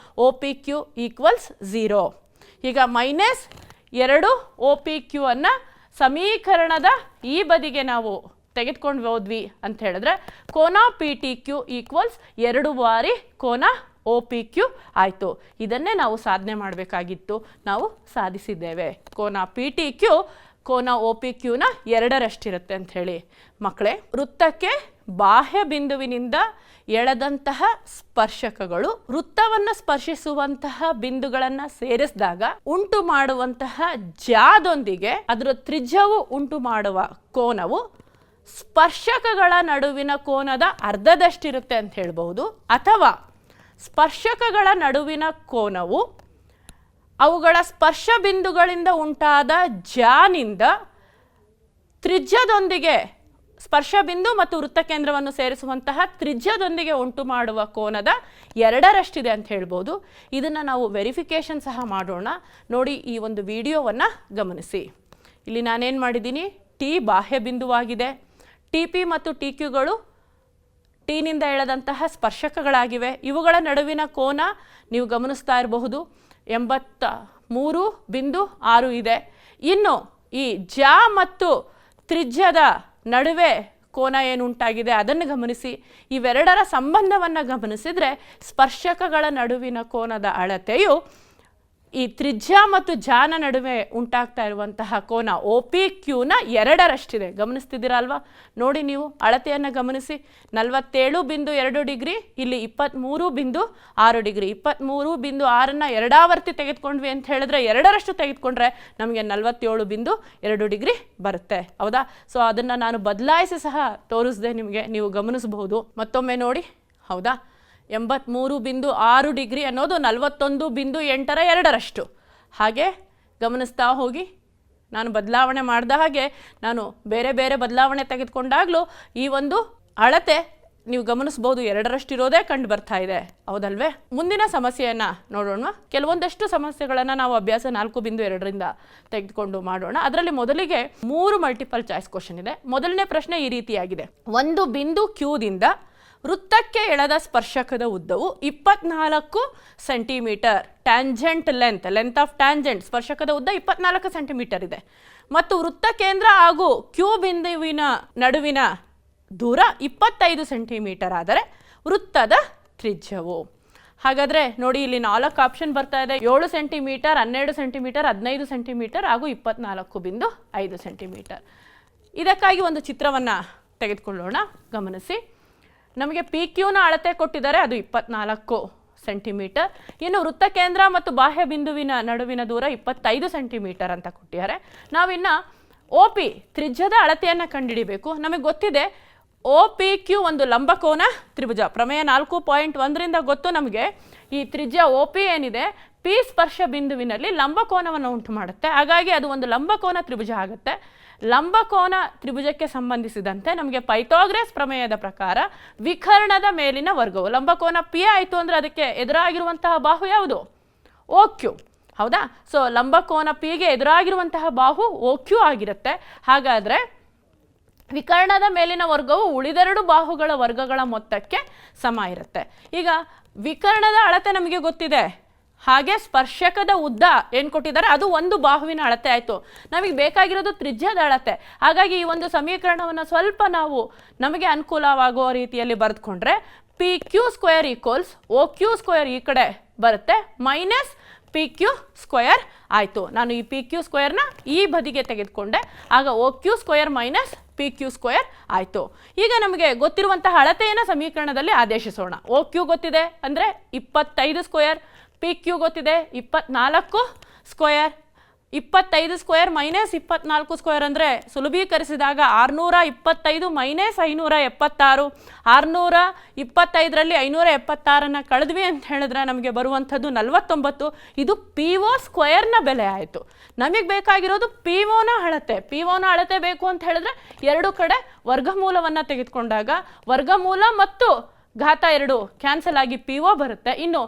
ಒ ಪಿ ಕ್ಯೂ ಈಕ್ವಲ್ಸ್ 0. ಈಗ ಮೈನಸ್ 2 ಒ ಪಿ ಕ್ಯೂ ಅನ್ನು ಸಮೀಕರಣದ ಈ ಬದಿಗೆ ನಾವು ತೆಗೆದುಕೊಂಡು ಹೋದ್ವಿ ಅಂತ ಹೇಳಿದ್ರೆ ಕೋನ ಪಿ ಟಿ ಕ್ಯೂ ಈಕ್ವಲ್ಸ್ 2 ಬಾರಿ ಕೋನ ಒ ಪಿ ಕ್ಯೂ ಆಯಿತು. ಇದನ್ನೇ ನಾವು ಸಾಧನೆ ಮಾಡಬೇಕಾಗಿತ್ತು, ನಾವು ಸಾಧಿಸಿದ್ದೇವೆ. ಕೋನ ಪಿ ಟಿ ಕ್ಯೂ ಕೋನ ಒ ಪಿ ಕ್ಯೂನ 2ರಷ್ಟಿರುತ್ತೆ ಅಂಥೇಳಿ. ಮಕ್ಕಳೇ, ವೃತ್ತಕ್ಕೆ ಬಾಹ್ಯ ಬಿಂದುವಿನಿಂದ ಎಳೆದಂತಹ ಸ್ಪರ್ಶಕಗಳು ವೃತ್ತವನ್ನು ಸ್ಪರ್ಶಿಸುವಂತಹ ಬಿಂದುಗಳನ್ನು ಸೇರಿಸಿದಾಗ ಉಂಟು ಮಾಡುವಂತಹ ಜಾದೊಂದಿಗೆ ಅದರ ತ್ರಿಜ್ಯವು ಉಂಟು ಮಾಡುವ ಕೋನವು ಸ್ಪರ್ಶಕಗಳ ನಡುವಿನ ಕೋನದ ಅರ್ಧದಷ್ಟಿರುತ್ತೆ ಅಂತ ಹೇಳ್ಬಹುದು. ಅಥವಾ ಸ್ಪರ್ಶಕಗಳ ನಡುವಿನ ಕೋನವು ಅವುಗಳ ಸ್ಪರ್ಶ ಬಿಂದುಗಳಿಂದ ಉಂಟಾದ ಜಾನಿಂದ ತ್ರಿಜ್ಯದೊಂದಿಗೆ ಸ್ಪರ್ಶ ಬಿಂದು ಮತ್ತು ವೃತ್ತಕೇಂದ್ರವನ್ನು ಸೇರಿಸುವಂತಹ ತ್ರಿಜ್ಯದೊಂದಿಗೆ ಉಂಟು ಮಾಡುವ ಕೋನದ 2ರಷ್ಟಿದೆ ಅಂತ ಹೇಳ್ಬೋದು. ಇದನ್ನು ನಾವು ವೆರಿಫಿಕೇಷನ್ ಸಹ ಮಾಡೋಣ. ನೋಡಿ, ಈ ಒಂದು ವಿಡಿಯೋವನ್ನು ಗಮನಿಸಿ. ಇಲ್ಲಿ ನಾನೇನು ಮಾಡಿದ್ದೀನಿ, ಟಿ ಬಾಹ್ಯ ಬಿಂದುವಾಗಿದೆ. ಟಿ ಪಿ ಮತ್ತು ಟಿ ಕ್ಯೂಗಳು ಟಿನಿಂದ ಎಳೆದಂತಹ ಸ್ಪರ್ಶಕಗಳಾಗಿವೆ. ಇವುಗಳ ನಡುವಿನ ಕೋನ ನೀವು ಗಮನಿಸ್ತಾ ಇರಬಹುದು 83.6 ಇದೆ. ಇನ್ನು ಈ ಜಾ ಮತ್ತು ತ್ರಿಜ್ಯದ ನಡುವೆ ಕೋನ ಏನುಂಟಾಗಿದೆ ಅದನ್ನು ಗಮನಿಸಿ. ಇವೆರಡರ ಸಂಬಂಧವನ್ನು ಗಮನಿಸಿದರೆ ಸ್ಪರ್ಶಕಗಳ ನಡುವಿನ ಕೋನದ ಅಳತೆಯು ಈ ತ್ರಿಜ್ಯ ಮತ್ತು ಜಾನ ನಡುವೆ ಉಂಟಾಗ್ತಾ ಇರುವಂತಹ ಕೋನ ಒ ಪಿ ಕ್ಯೂನ 2ರಷ್ಟಿದೆ. ಗಮನಿಸ್ತಿದ್ದೀರಾ ಅಲ್ವಾ? ನೋಡಿ, ನೀವು ಅಳತೆಯನ್ನು ಗಮನಿಸಿ. 47.2 ಡಿಗ್ರಿ, ಇಲ್ಲಿ 23.6 ಡಿಗ್ರಿ. 23.6 ಎರಡಾವರ್ತಿ ತೆಗೆದುಕೊಂಡ್ವಿ ಅಂತ ಹೇಳಿದ್ರೆ 2ರಷ್ಟು ತೆಗೆದುಕೊಂಡ್ರೆ ನಮಗೆ 47.2 ಡಿಗ್ರಿ ಬರುತ್ತೆ, ಹೌದಾ? ಸೊ ಅದನ್ನು ನಾನು ಬದಲಾಯಿಸಿ ಸಹ ತೋರಿಸಿದೆ ನಿಮಗೆ, ನೀವು ಗಮನಿಸಬಹುದು. ಮತ್ತೊಮ್ಮೆ ನೋಡಿ, ಹೌದಾ? 83.6 ಡಿಗ್ರಿ ಅನ್ನೋದು 41.8 2ರಷ್ಟು. ಹಾಗೆ ಗಮನಿಸ್ತಾ ಹೋಗಿ. ನಾನು ಬದಲಾವಣೆ ಮಾಡಿದ ಹಾಗೆ ನಾನು ಬೇರೆ ಬೇರೆ ಬದಲಾವಣೆ ತೆಗೆದುಕೊಂಡಾಗಲೂ ಈ ಒಂದು ಅಳತೆ ನೀವು ಗಮನಿಸ್ಬೋದು 2ರಷ್ಟು ಇರೋದೇ ಕಂಡು ಬರ್ತಾ ಇದೆ, ಹೌದಲ್ವೇ? ಮುಂದಿನ ಸಮಸ್ಯೆಯನ್ನು ನೋಡೋಣ. ಕೆಲವೊಂದಷ್ಟು ಸಮಸ್ಯೆಗಳನ್ನು ನಾವು ಅಭ್ಯಾಸ 4.2ರಿಂದ ತೆಗೆದುಕೊಂಡು ಮಾಡೋಣ. ಅದರಲ್ಲಿ ಮೊದಲಿಗೆ 3 ಮಲ್ಟಿಪಲ್ ಚಾಯ್ಸ್ ಕ್ವಶನ್ ಇದೆ. ಮೊದಲನೇ ಪ್ರಶ್ನೆ ಈ ರೀತಿಯಾಗಿದೆ. ಒಂದು ಬಿಂದು ಕ್ಯೂದಿಂದ ವೃತ್ತಕ್ಕೆ ಎಳೆದ ಸ್ಪರ್ಶಕದ ಉದ್ದವು 24 centimetre. Tangent length of tangent ಸ್ಪರ್ಶಕದ ಉದ್ದ 24 ಸೆಂಟಿಮೀಟರ್ ಇದೆ. ಮತ್ತು ವೃತ್ತ ಕೇಂದ್ರ ಹಾಗೂ ಕ್ಯೂ ಬಿಂದುವಿನ ನಡುವಿನ ದೂರ 25 ಸೆಂಟಿಮೀಟರ್ ಆದರೆ ವೃತ್ತದ ತ್ರಿಜ್ಯವು. ಹಾಗಾದರೆ ನೋಡಿ, ಇಲ್ಲಿ 4 ಆಪ್ಷನ್ ಬರ್ತಾ ಇದೆ. 7 ಸೆಂಟಿಮೀಟರ್, 12 ಸೆಂಟಿಮೀಟರ್, 15 ಸೆಂಟಿಮೀಟರ್ ಹಾಗೂ 24.5 ಸೆಂಟಿಮೀಟರ್. ಇದಕ್ಕಾಗಿ ಒಂದು ಚಿತ್ರವನ್ನು ತೆಗೆದುಕೊಳ್ಳೋಣ. ಗಮನಿಸಿ, ನಮಗೆ ಪಿ ಕ್ಯೂನ ಅಳತೆ ಕೊಟ್ಟಿದ್ದಾರೆ, ಅದು 24 ಸೆಂಟಿಮೀಟರ್. ಇನ್ನು ವೃತ್ತ ಕೇಂದ್ರ ಮತ್ತು ಬಾಹ್ಯ ಬಿಂದುವಿನ ನಡುವಿನ ದೂರ 25 ಸೆಂಟಿಮೀಟರ್ ಅಂತ ಕೊಟ್ಟಿದ್ದಾರೆ. ನಾವಿನ್ನು ಒ ಪಿ ತ್ರಿಜ್ಯದ ಅಳತೆಯನ್ನು ಕಂಡುಹಿಡಿಬೇಕು. ನಮಗೆ ಗೊತ್ತಿದೆ ಒ ಪಿ ಕ್ಯೂ ಒಂದು ಲಂಬಕೋನ ತ್ರಿಭುಜ. ಪ್ರಮೇಯ 4.1ರಿಂದ ಗೊತ್ತು ನಮಗೆ ಈ ತ್ರಿಜ್ಯ ಒ ಪಿ ಏನಿದೆ ಪಿ ಸ್ಪರ್ಶ ಬಿಂದುವಿನಲ್ಲಿ ಲಂಬಕೋನವನ್ನು ಉಂಟು ಮಾಡುತ್ತೆ. ಹಾಗಾಗಿ ಅದು ಒಂದು ಲಂಬಕೋನ ತ್ರಿಭುಜ ಆಗುತ್ತೆ. ಲಂಬಕೋನ ತ್ರಿಭುಜಕ್ಕೆ ಸಂಬಂಧಿಸಿದಂತೆ ನಮಗೆ ಪೈಥಾಗರಸ್ ಪ್ರಮೇಯದ ಪ್ರಕಾರ ವಿಕರ್ಣದ ಮೇಲಿನ ವರ್ಗವು ಲಂಬಕೋನ ಪಿ ಆಯಿತು ಅಂದರೆ ಅದಕ್ಕೆ ಎದುರಾಗಿರುವಂತಹ ಬಾಹು ಯಾವುದು? O Q. ಹೌದಾ? ಸೊ ಲಂಬಕೋನ ಪಿಗೆ ಎದುರಾಗಿರುವಂತಹ ಬಾಹು ಓ ಕ್ಯೂ ಆಗಿರುತ್ತೆ. ಹಾಗಾದರೆ ವಿಕರ್ಣದ ಮೇಲಿನ ವರ್ಗವು ಉಳಿದೆರಡು ಬಾಹುಗಳ ವರ್ಗಗಳ ಮೊತ್ತಕ್ಕೆ ಸಮ ಇರುತ್ತೆ. ಈಗ ವಿಕರ್ಣದ ಅಳತೆ ನಮಗೆ ಗೊತ್ತಿದೆ, ಹಾಗೆ ಸ್ಪರ್ಶಕದ ಉದ್ದ ಏನು ಕೊಟ್ಟಿದ್ದಾರೆ ಅದು ಒಂದು ಬಾಹುವಿನ ಅಳತೆ ಆಯಿತು. ನಮಗೆ ಬೇಕಾಗಿರೋದು ತ್ರಿಜ್ಯದ ಅಳತೆ. ಹಾಗಾಗಿ ಈ ಒಂದು ಸಮೀಕರಣವನ್ನು ಸ್ವಲ್ಪ ನಾವು ನಮಗೆ ಅನುಕೂಲವಾಗುವ ರೀತಿಯಲ್ಲಿ ಬರೆದುಕೊಂಡ್ರೆ P Q square equals O Q square ಈ ಕಡೆ ಬರುತ್ತೆ ಮೈನಸ್ ಪಿ ಕ್ಯೂ ಸ್ಕ್ವೇರ್ ಆಯಿತು. ನಾನು ಈ ಪಿ ಕ್ಯೂ ಸ್ಕ್ವೇರ್ನ ಈ ಬದಿಗೆ ತೆಗೆದುಕೊಂಡೆ, ಆಗ O Q square minus P Q square ಆಯಿತು. ಈಗ ನಮಗೆ ಗೊತ್ತಿರುವಂತಹ ಅಳತೆಯನ್ನು ಸಮೀಕರಣದಲ್ಲಿ ಆದೇಶಿಸೋಣ. ಓ ಕ್ಯೂ ಗೊತ್ತಿದೆ ಅಂದರೆ 25 ಸ್ಕ್ವೇರ್, ಪಿ ಕ್ಯೂ ಗೊತ್ತಿದೆ 24 ಸ್ಕ್ವೇರ್. 25 ಸ್ಕ್ವೇರ್ ಮೈನಸ್ 24 ಸ್ಕ್ವೇರ್ ಅಂದರೆ ಸುಲಭೀಕರಿಸಿದಾಗ 625 ಮೈನಸ್ 576. 625ರಲ್ಲಿ 576 ಕಳೆದ್ವಿ ಅಂತ ಹೇಳಿದ್ರೆ ನಮಗೆ ಬರುವಂಥದ್ದು 49. ಇದು ಪಿ ಒ ಸ್ಕ್ವೇರ್ನ ಬೆಲೆ ಆಯಿತು. ನಮಗೆ ಬೇಕಾಗಿರೋದು ಪಿ ಒನ ಅಳತೆ. ಪಿ ಒನ ಅಳತೆ ಬೇಕು ಅಂತ ಹೇಳಿದ್ರೆ ಎರಡು ಕಡೆ ವರ್ಗಮೂಲವನ್ನು ತೆಗೆದುಕೊಂಡಾಗ ವರ್ಗಮೂಲ ಮತ್ತು ಘಾತ 2 ಕ್ಯಾನ್ಸಲ್ ಆಗಿ ಪಿ ಒ ಬರುತ್ತೆ. ಇನ್ನು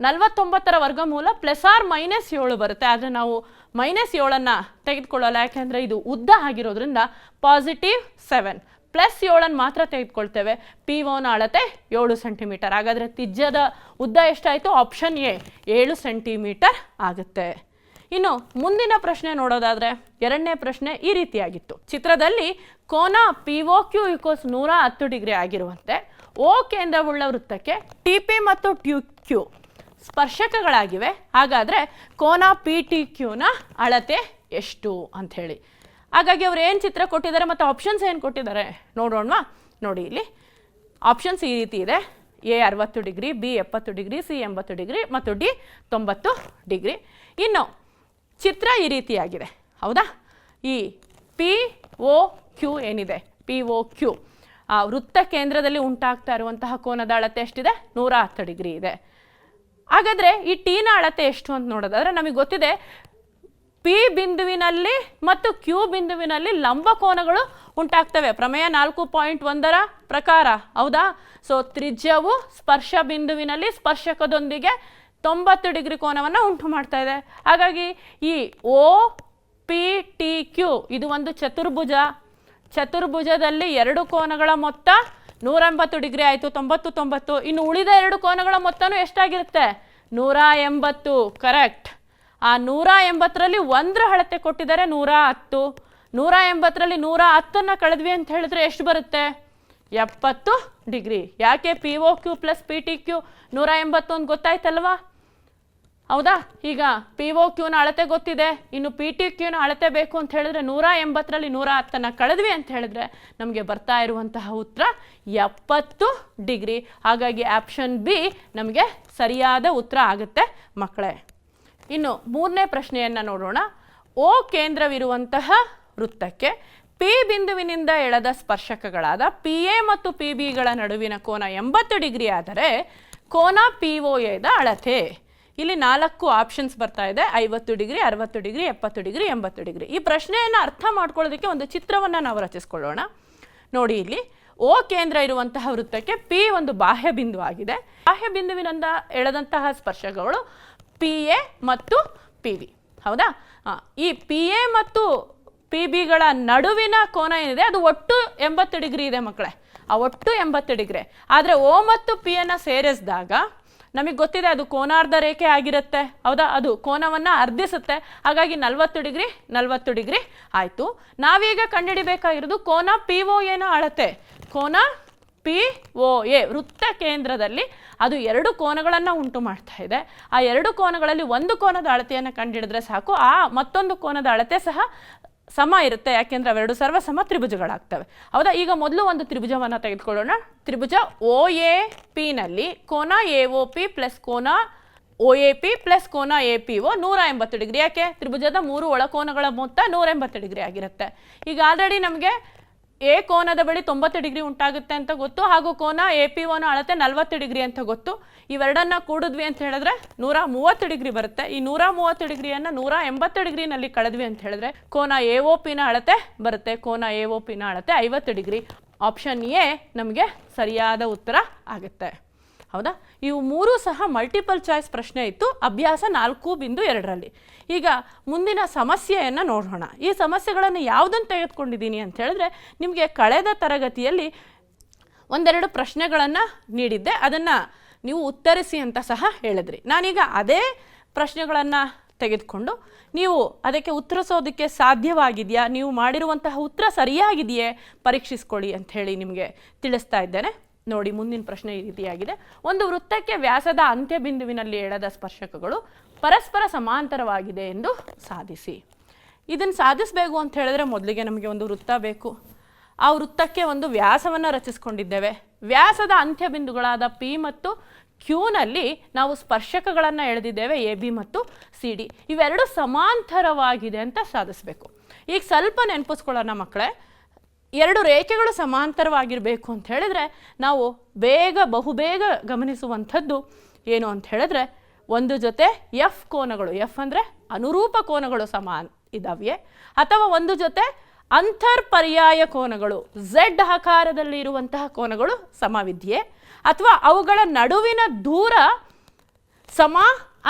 49ರ ವರ್ಗಮೂಲ ಪ್ಲಸ್ ಆರ್ ಮೈನಸ್ 7 ಬರುತ್ತೆ. ಆದರೆ ನಾವು -7 ತೆಗೆದುಕೊಳ್ಳಲ್ಲ, ಯಾಕೆಂದರೆ ಇದು ಉದ್ದ ಆಗಿರೋದ್ರಿಂದ +7 ಪ್ಲಸ್ 7 ಮಾತ್ರ ತೆಗೆದುಕೊಳ್ತೇವೆ. ಪಿ ಒನ ಅಳತೆ 7 ಸೆಂಟಿಮೀಟರ್. ಹಾಗಾದರೆ ತ್ರಿಜ್ಯದ ಉದ್ದ ಎಷ್ಟಾಯಿತು? ಆಪ್ಷನ್ ಎ 7 ಸೆಂಟಿಮೀಟರ್ ಆಗುತ್ತೆ. ಇನ್ನು ಮುಂದಿನ ಪ್ರಶ್ನೆ ನೋಡೋದಾದರೆ ಎರಡನೇ ಪ್ರಶ್ನೆ ಈ ರೀತಿಯಾಗಿತ್ತು. ಚಿತ್ರದಲ್ಲಿ ಕೋನ P O Q equals 110 degree ಆಗಿರುವಂತೆ ಓ ಕೇಂದ್ರವುಳ್ಳ ವೃತ್ತಕ್ಕೆ ಟಿ ಪಿ ಮತ್ತು ಟ್ಯೂ ಕ್ಯೂ ಸ್ಪರ್ಶಕಗಳಾಗಿವೆ. ಹಾಗಾದರೆ ಕೋನ ಪಿ ಟಿ ಕ್ಯೂನ ಅಳತೆ ಎಷ್ಟು ಅಂಥೇಳಿ. ಹಾಗಾಗಿ ಅವ್ರು ಏನು ಚಿತ್ರ ಕೊಟ್ಟಿದ್ದಾರೆ ಮತ್ತು ಆಪ್ಷನ್ಸ್ ಏನು ಕೊಟ್ಟಿದ್ದಾರೆ ನೋಡೋಣವಾ. ನೋಡಿ, ಇಲ್ಲಿ ಆಪ್ಷನ್ಸ್ ಈ ರೀತಿ ಇದೆ. A 60 degree, B 70 degree, C 80 degree ಮತ್ತು ಡಿ 90 ಡಿಗ್ರಿ. ಇನ್ನು ಚಿತ್ರ ಈ ರೀತಿಯಾಗಿದೆ. ಹೌದಾ? ಈ ಪಿ ಒ ಕ್ಯೂ ಏನಿದೆ, ಪಿ ಒ ಕ್ಯೂ ಆ ವೃತ್ತ ಕೇಂದ್ರದಲ್ಲಿ ಉಂಟಾಗ್ತಾ ಇರುವಂತಹ ಕೋನದ ಅಳತೆ ಎಷ್ಟಿದೆ? 110 ಡಿಗ್ರಿ ಇದೆ. ಹಾಗಾದರೆ ಈ ಟೀನ ಅಳತೆ ಎಷ್ಟು ಅಂತ ನೋಡೋದಾದರೆ ನಮಗೆ ಗೊತ್ತಿದೆ ಪಿ ಬಿಂದುವಿನಲ್ಲಿ ಮತ್ತು ಕ್ಯೂ ಬಿಂದುವಿನಲ್ಲಿ ಲಂಬಕೋನಗಳು ಉಂಟಾಗ್ತವೆ ಪ್ರಮೇಯ 4.1ರ ಪ್ರಕಾರ. ಹೌದಾ? ಸೊ ತ್ರಿಜ್ಯವು ಸ್ಪರ್ಶ ಬಿಂದುವಿನಲ್ಲಿ ಸ್ಪರ್ಶಕದೊಂದಿಗೆ 90 ಡಿಗ್ರಿ ಕೋನವನ್ನು ಉಂಟು ಮಾಡ್ತಾ ಇದೆ. ಹಾಗಾಗಿ ಈ ಓ ಪಿ ಟಿ ಕ್ಯೂ ಇದು ಒಂದು ಚತುರ್ಭುಜ. ಚತುರ್ಭುಜದಲ್ಲಿ ಎರಡು ಕೋನಗಳ ಮೊತ್ತ 180 ಡಿಗ್ರಿ ಆಯಿತು, 90 90. ಇನ್ನು ಉಳಿದ ಎರಡು ಕೋನಗಳ ಮೊತ್ತನೂ ಎಷ್ಟಾಗಿರುತ್ತೆ? 180. ಕರೆಕ್ಟ್. ಆ 180ರಲ್ಲಿ ಒಂದರ ಅಳತೆ ಕೊಟ್ಟಿದ್ದಾರೆ 110. 180ರಲ್ಲಿ 110ನ್ನು ಕಳೆದ್ವಿ ಅಂತ ಹೇಳಿದ್ರೆ ಎಷ್ಟು ಬರುತ್ತೆ? 70 ಡಿಗ್ರಿ. ಯಾಕೆ? P O Q plus P T Q 180 ಅಂತ ಗೊತ್ತಾಯ್ತಲ್ವಾ? ಹೌದಾ? ಈಗ ಪಿ ಒ ಕ್ಯೂನ ಅಳತೆ ಗೊತ್ತಿದೆ, ಇನ್ನು ಪಿ ಟಿ ಕ್ಯೂನ ಅಳತೆ ಬೇಕು ಅಂತ ಹೇಳಿದ್ರೆ 180ರಲ್ಲಿ 110ನ್ನು ಕಳೆದ್ವಿ ಅಂತ ಹೇಳಿದ್ರೆ ನಮಗೆ ಬರ್ತಾ ಇರುವಂತಹ ಉತ್ತರ 70 ಡಿಗ್ರಿ. ಹಾಗಾಗಿ ಆಪ್ಷನ್ ಬಿ ನಮಗೆ ಸರಿಯಾದ ಉತ್ತರ ಆಗುತ್ತೆ ಮಕ್ಕಳೇ. ಇನ್ನು ಮೂರನೇ ಪ್ರಶ್ನೆಯನ್ನು ನೋಡೋಣ. ಓ ಕೇಂದ್ರವಿರುವಂತಹ ವೃತ್ತಕ್ಕೆ ಪಿ ಬಿಂದುವಿನಿಂದ ಎಳೆದ ಸ್ಪರ್ಶಕಗಳಾದ ಪಿ ಎ ಮತ್ತು ಪಿ ಬಿಗಳ ನಡುವಿನ ಕೋನ 80 ಡಿಗ್ರಿ ಆದರೆ ಕೋನ ಪಿ ಒ ಎದ ಅಳತೆ. ಇಲ್ಲಿ 4 ಆಪ್ಷನ್ಸ್ ಬರ್ತಾ ಇದೆ: 50 ಡಿಗ್ರಿ, 60 ಡಿಗ್ರಿ, 70 ಡಿಗ್ರಿ, 80 ಡಿಗ್ರಿ. ಈ ಪ್ರಶ್ನೆಯನ್ನು ಅರ್ಥ ಮಾಡ್ಕೊಳ್ಳೋದಕ್ಕೆ ಒಂದು ಚಿತ್ರವನ್ನು ನಾವು ರಚಿಸ್ಕೊಳ್ಳೋಣ. ನೋಡಿ, ಇಲ್ಲಿ ಓ ಕೇಂದ್ರ ಇರುವಂತಹ ವೃತ್ತಕ್ಕೆ ಪಿ ಒಂದು ಬಾಹ್ಯ ಬಿಂದು ಆಗಿದೆ. ಬಾಹ್ಯ ಬಿಂದುವಿನಿಂದ ಎಳೆದಂತಹ ಸ್ಪರ್ಶಕಗಳು ಪಿ ಎ ಮತ್ತು ಪಿ ಬಿ. ಹೌದಾ? ಈ ಪಿ ಎ ಮತ್ತು ಪಿ ಬಿಗಳ ನಡುವಿನ ಕೋನ ಏನಿದೆ ಅದು ಒಟ್ಟು 80 ಡಿಗ್ರಿ ಇದೆ ಮಕ್ಕಳೇ. ಆ ಒಟ್ಟು 80 ಡಿಗ್ರಿ. ಆದರೆ O ಮತ್ತು P ಅನ್ನು ಸೇರಿಸಿದಾಗ ನಮಗೆ ಗೊತ್ತಿದೆ ಅದು ಕೋನಾರ್ಧ ರೇಖೆ ಆಗಿರುತ್ತೆ, ಹೌದಾ? ಅದು ಕೋನವನ್ನು ಅರ್ಧಿಸುತ್ತೆ. ಹಾಗಾಗಿ 40 ಡಿಗ್ರಿ ಆಯಿತು. ನಾವೀಗ ಕಂಡುಹಿಡಿಬೇಕಾಗಿರೋದು ಕೋನ POA ನ ಅಳತೆ. ಕೋನ POA ವೃತ್ತ ಕೇಂದ್ರದಲ್ಲಿ ಅದು 2 ಕೋನಗಳನ್ನು ಉಂಟು ಮಾಡ್ತಾ ಇದೆ. ಆ 2 ಕೋನಗಳಲ್ಲಿ ಒಂದು ಕೋನದ ಅಳತೆಯನ್ನು ಕಂಡುಹಿಡಿದ್ರೆ ಸಾಕು, ಆ ಮತ್ತೊಂದು ಕೋನದ ಅಳತೆ ಸಹ ಸಮ ಇರುತ್ತೆ. ಯಾಕೆಂದರೆ ಅವೆರಡು ಸರ್ವಸಮ ತ್ರಿಭುಜಗಳಾಗ್ತವೆ, ಹೌದಾ? ಈಗ ಮೊದಲು ಒಂದು ತ್ರಿಭುಜವನ್ನು ತೆಗೆದುಕೊಳ್ಳೋಣ. ತ್ರಿಭುಜ OAP ನಲ್ಲಿ ಕೋನ AOP ಪ್ಲಸ್ ಕೋನ OAP ಪ್ಲಸ್ ಕೋನ APO 180 ಡಿಗ್ರಿ. ಯಾಕೆ? ತ್ರಿಭುಜದ 3 ಒಳಕೋನಗಳ ಮೊತ್ತ 180 ಡಿಗ್ರಿ ಆಗಿರುತ್ತೆ. ಈಗ ಆಲ್ರೆಡಿ ನಮಗೆ ಎ ಕೋನದ ಬಳಿ 90 ಡಿಗ್ರಿ ಉಂಟಾಗುತ್ತೆ ಅಂತ ಗೊತ್ತು, ಹಾಗೂ ಕೋನ APOನ ಅಳತೆ 40 ಡಿಗ್ರಿ ಅಂತ ಗೊತ್ತು. ಇವೆರಡನ್ನ ಕೂಡಿದ್ವಿ ಅಂತ ಹೇಳಿದ್ರೆ 130 ಡಿಗ್ರಿ ಬರುತ್ತೆ. ಈ 130 ಡಿಗ್ರಿಯನ್ನು 180 ಡಿಗ್ರಿನಲ್ಲಿ ಕಳೆದ್ವಿ ಅಂತ ಹೇಳಿದ್ರೆ ಕೋನ AOPನ ಅಳತೆ ಬರುತ್ತೆ. ಕೋನ AOPನ ಅಳತೆ 50 ಡಿಗ್ರಿ. ಆಪ್ಷನ್ ಎ ನಮಗೆ ಸರಿಯಾದ ಉತ್ತರ ಆಗುತ್ತೆ, ಹೌದಾ? ಇವು 3 ಸಹ ಮಲ್ಟಿಪಲ್ ಚಾಯ್ಸ್ ಪ್ರಶ್ನೆ ಇತ್ತು, ಅಭ್ಯಾಸ 4.2ರಲ್ಲಿ. ಈಗ ಮುಂದಿನ ಸಮಸ್ಯೆಯನ್ನು ನೋಡೋಣ. ಈ ಸಮಸ್ಯೆಗಳನ್ನು ಯಾವುದನ್ನು ತೆಗೆದುಕೊಂಡಿದ್ದೀನಿ ಅಂತ ಹೇಳಿದ್ರೆ, ನಿಮಗೆ ಕಳೆದ ತರಗತಿಯಲ್ಲಿ ಒಂದೆರಡು ಪ್ರಶ್ನೆಗಳನ್ನು ನೀಡಿದ್ದೆ, ಅದನ್ನು ನೀವು ಉತ್ತರಿಸಿ ಅಂತ ಸಹ ಹೇಳಿದ್ರಿ. ನಾನೀಗ ಅದೇ ಪ್ರಶ್ನೆಗಳನ್ನು ತೆಗೆದುಕೊಂಡು ನೀವು ಅದಕ್ಕೆ ಉತ್ತರಿಸೋದಕ್ಕೆ ಸಾಧ್ಯವಾಗಿದೆಯಾ, ನೀವು ಮಾಡಿರುವಂತಹ ಉತ್ತರ ಸರಿಯಾಗಿದೆಯೇ ಪರೀಕ್ಷಿಸ್ಕೊಳ್ಳಿ ಅಂಥೇಳಿ ನಿಮಗೆ ತಿಳಿಸ್ತಾ ಇದ್ದೇನೆ. ನೋಡಿ, ಮುಂದಿನ ಪ್ರಶ್ನೆ ಈ ರೀತಿಯಾಗಿದೆ. ಒಂದು ವೃತ್ತಕ್ಕೆ ವ್ಯಾಸದ ಅಂತ್ಯಬಿಂದುವಿನಲ್ಲಿ ಎಳೆದ ಸ್ಪರ್ಶಕಗಳು ಪರಸ್ಪರ ಸಮಾಂತರವಾಗಿದೆ ಎಂದು ಸಾಧಿಸಿ. ಇದನ್ನು ಸಾಧಿಸಬೇಕು ಅಂತ ಹೇಳಿದ್ರೆ ಮೊದಲಿಗೆ ನಮಗೆ ಒಂದು ವೃತ್ತ ಬೇಕು. ಆ ವೃತ್ತಕ್ಕೆ ಒಂದು ವ್ಯಾಸವನ್ನು ರಚಿಸ್ಕೊಂಡಿದ್ದೇವೆ. ವ್ಯಾಸದ ಅಂತ್ಯಬಿಂದುಗಳಾದ P ಮತ್ತು Qನಲ್ಲಿ ನಾವು ಸ್ಪರ್ಶಕಗಳನ್ನು ಎಳೆದಿದ್ದೇವೆ, AB ಮತ್ತು CD. ಇವೆರಡು ಸಮಾಂತರವಾಗಿದೆ ಅಂತ ಸಾಧಿಸಬೇಕು. ಈಗ ಸ್ವಲ್ಪ ನೆನಪಿಸ್ಕೊಳ್ಳೋಣ ಮಕ್ಕಳೇ. 2 ರೇಖೆಗಳು ಸಮಾಂತರವಾಗಿರಬೇಕು ಅಂತ ಹೇಳಿದ್ರೆ ನಾವು ಬಹುಬೇಗ ಗಮನಿಸುವಂಥದ್ದು ಏನು ಅಂತ ಹೇಳಿದ್ರೆ, ಒಂದು ಜೊತೆ F ಕೋನಗಳು, F ಅಂದರೆ ಅನುರೂಪ ಕೋನಗಳು ಸಮಾನ ಇದಾವೆ, ಅಥವಾ ಒಂದು ಜೊತೆ ಅಂತರ್ಪರ್ಯಾಯ ಕೋನಗಳು Z ಆಕಾರದಲ್ಲಿ ಇರುವಂತಹ ಕೋನಗಳು ಸಮವಿದೆಯೇ, ಅಥವಾ ಅವುಗಳ ನಡುವಿನ ದೂರ ಸಮ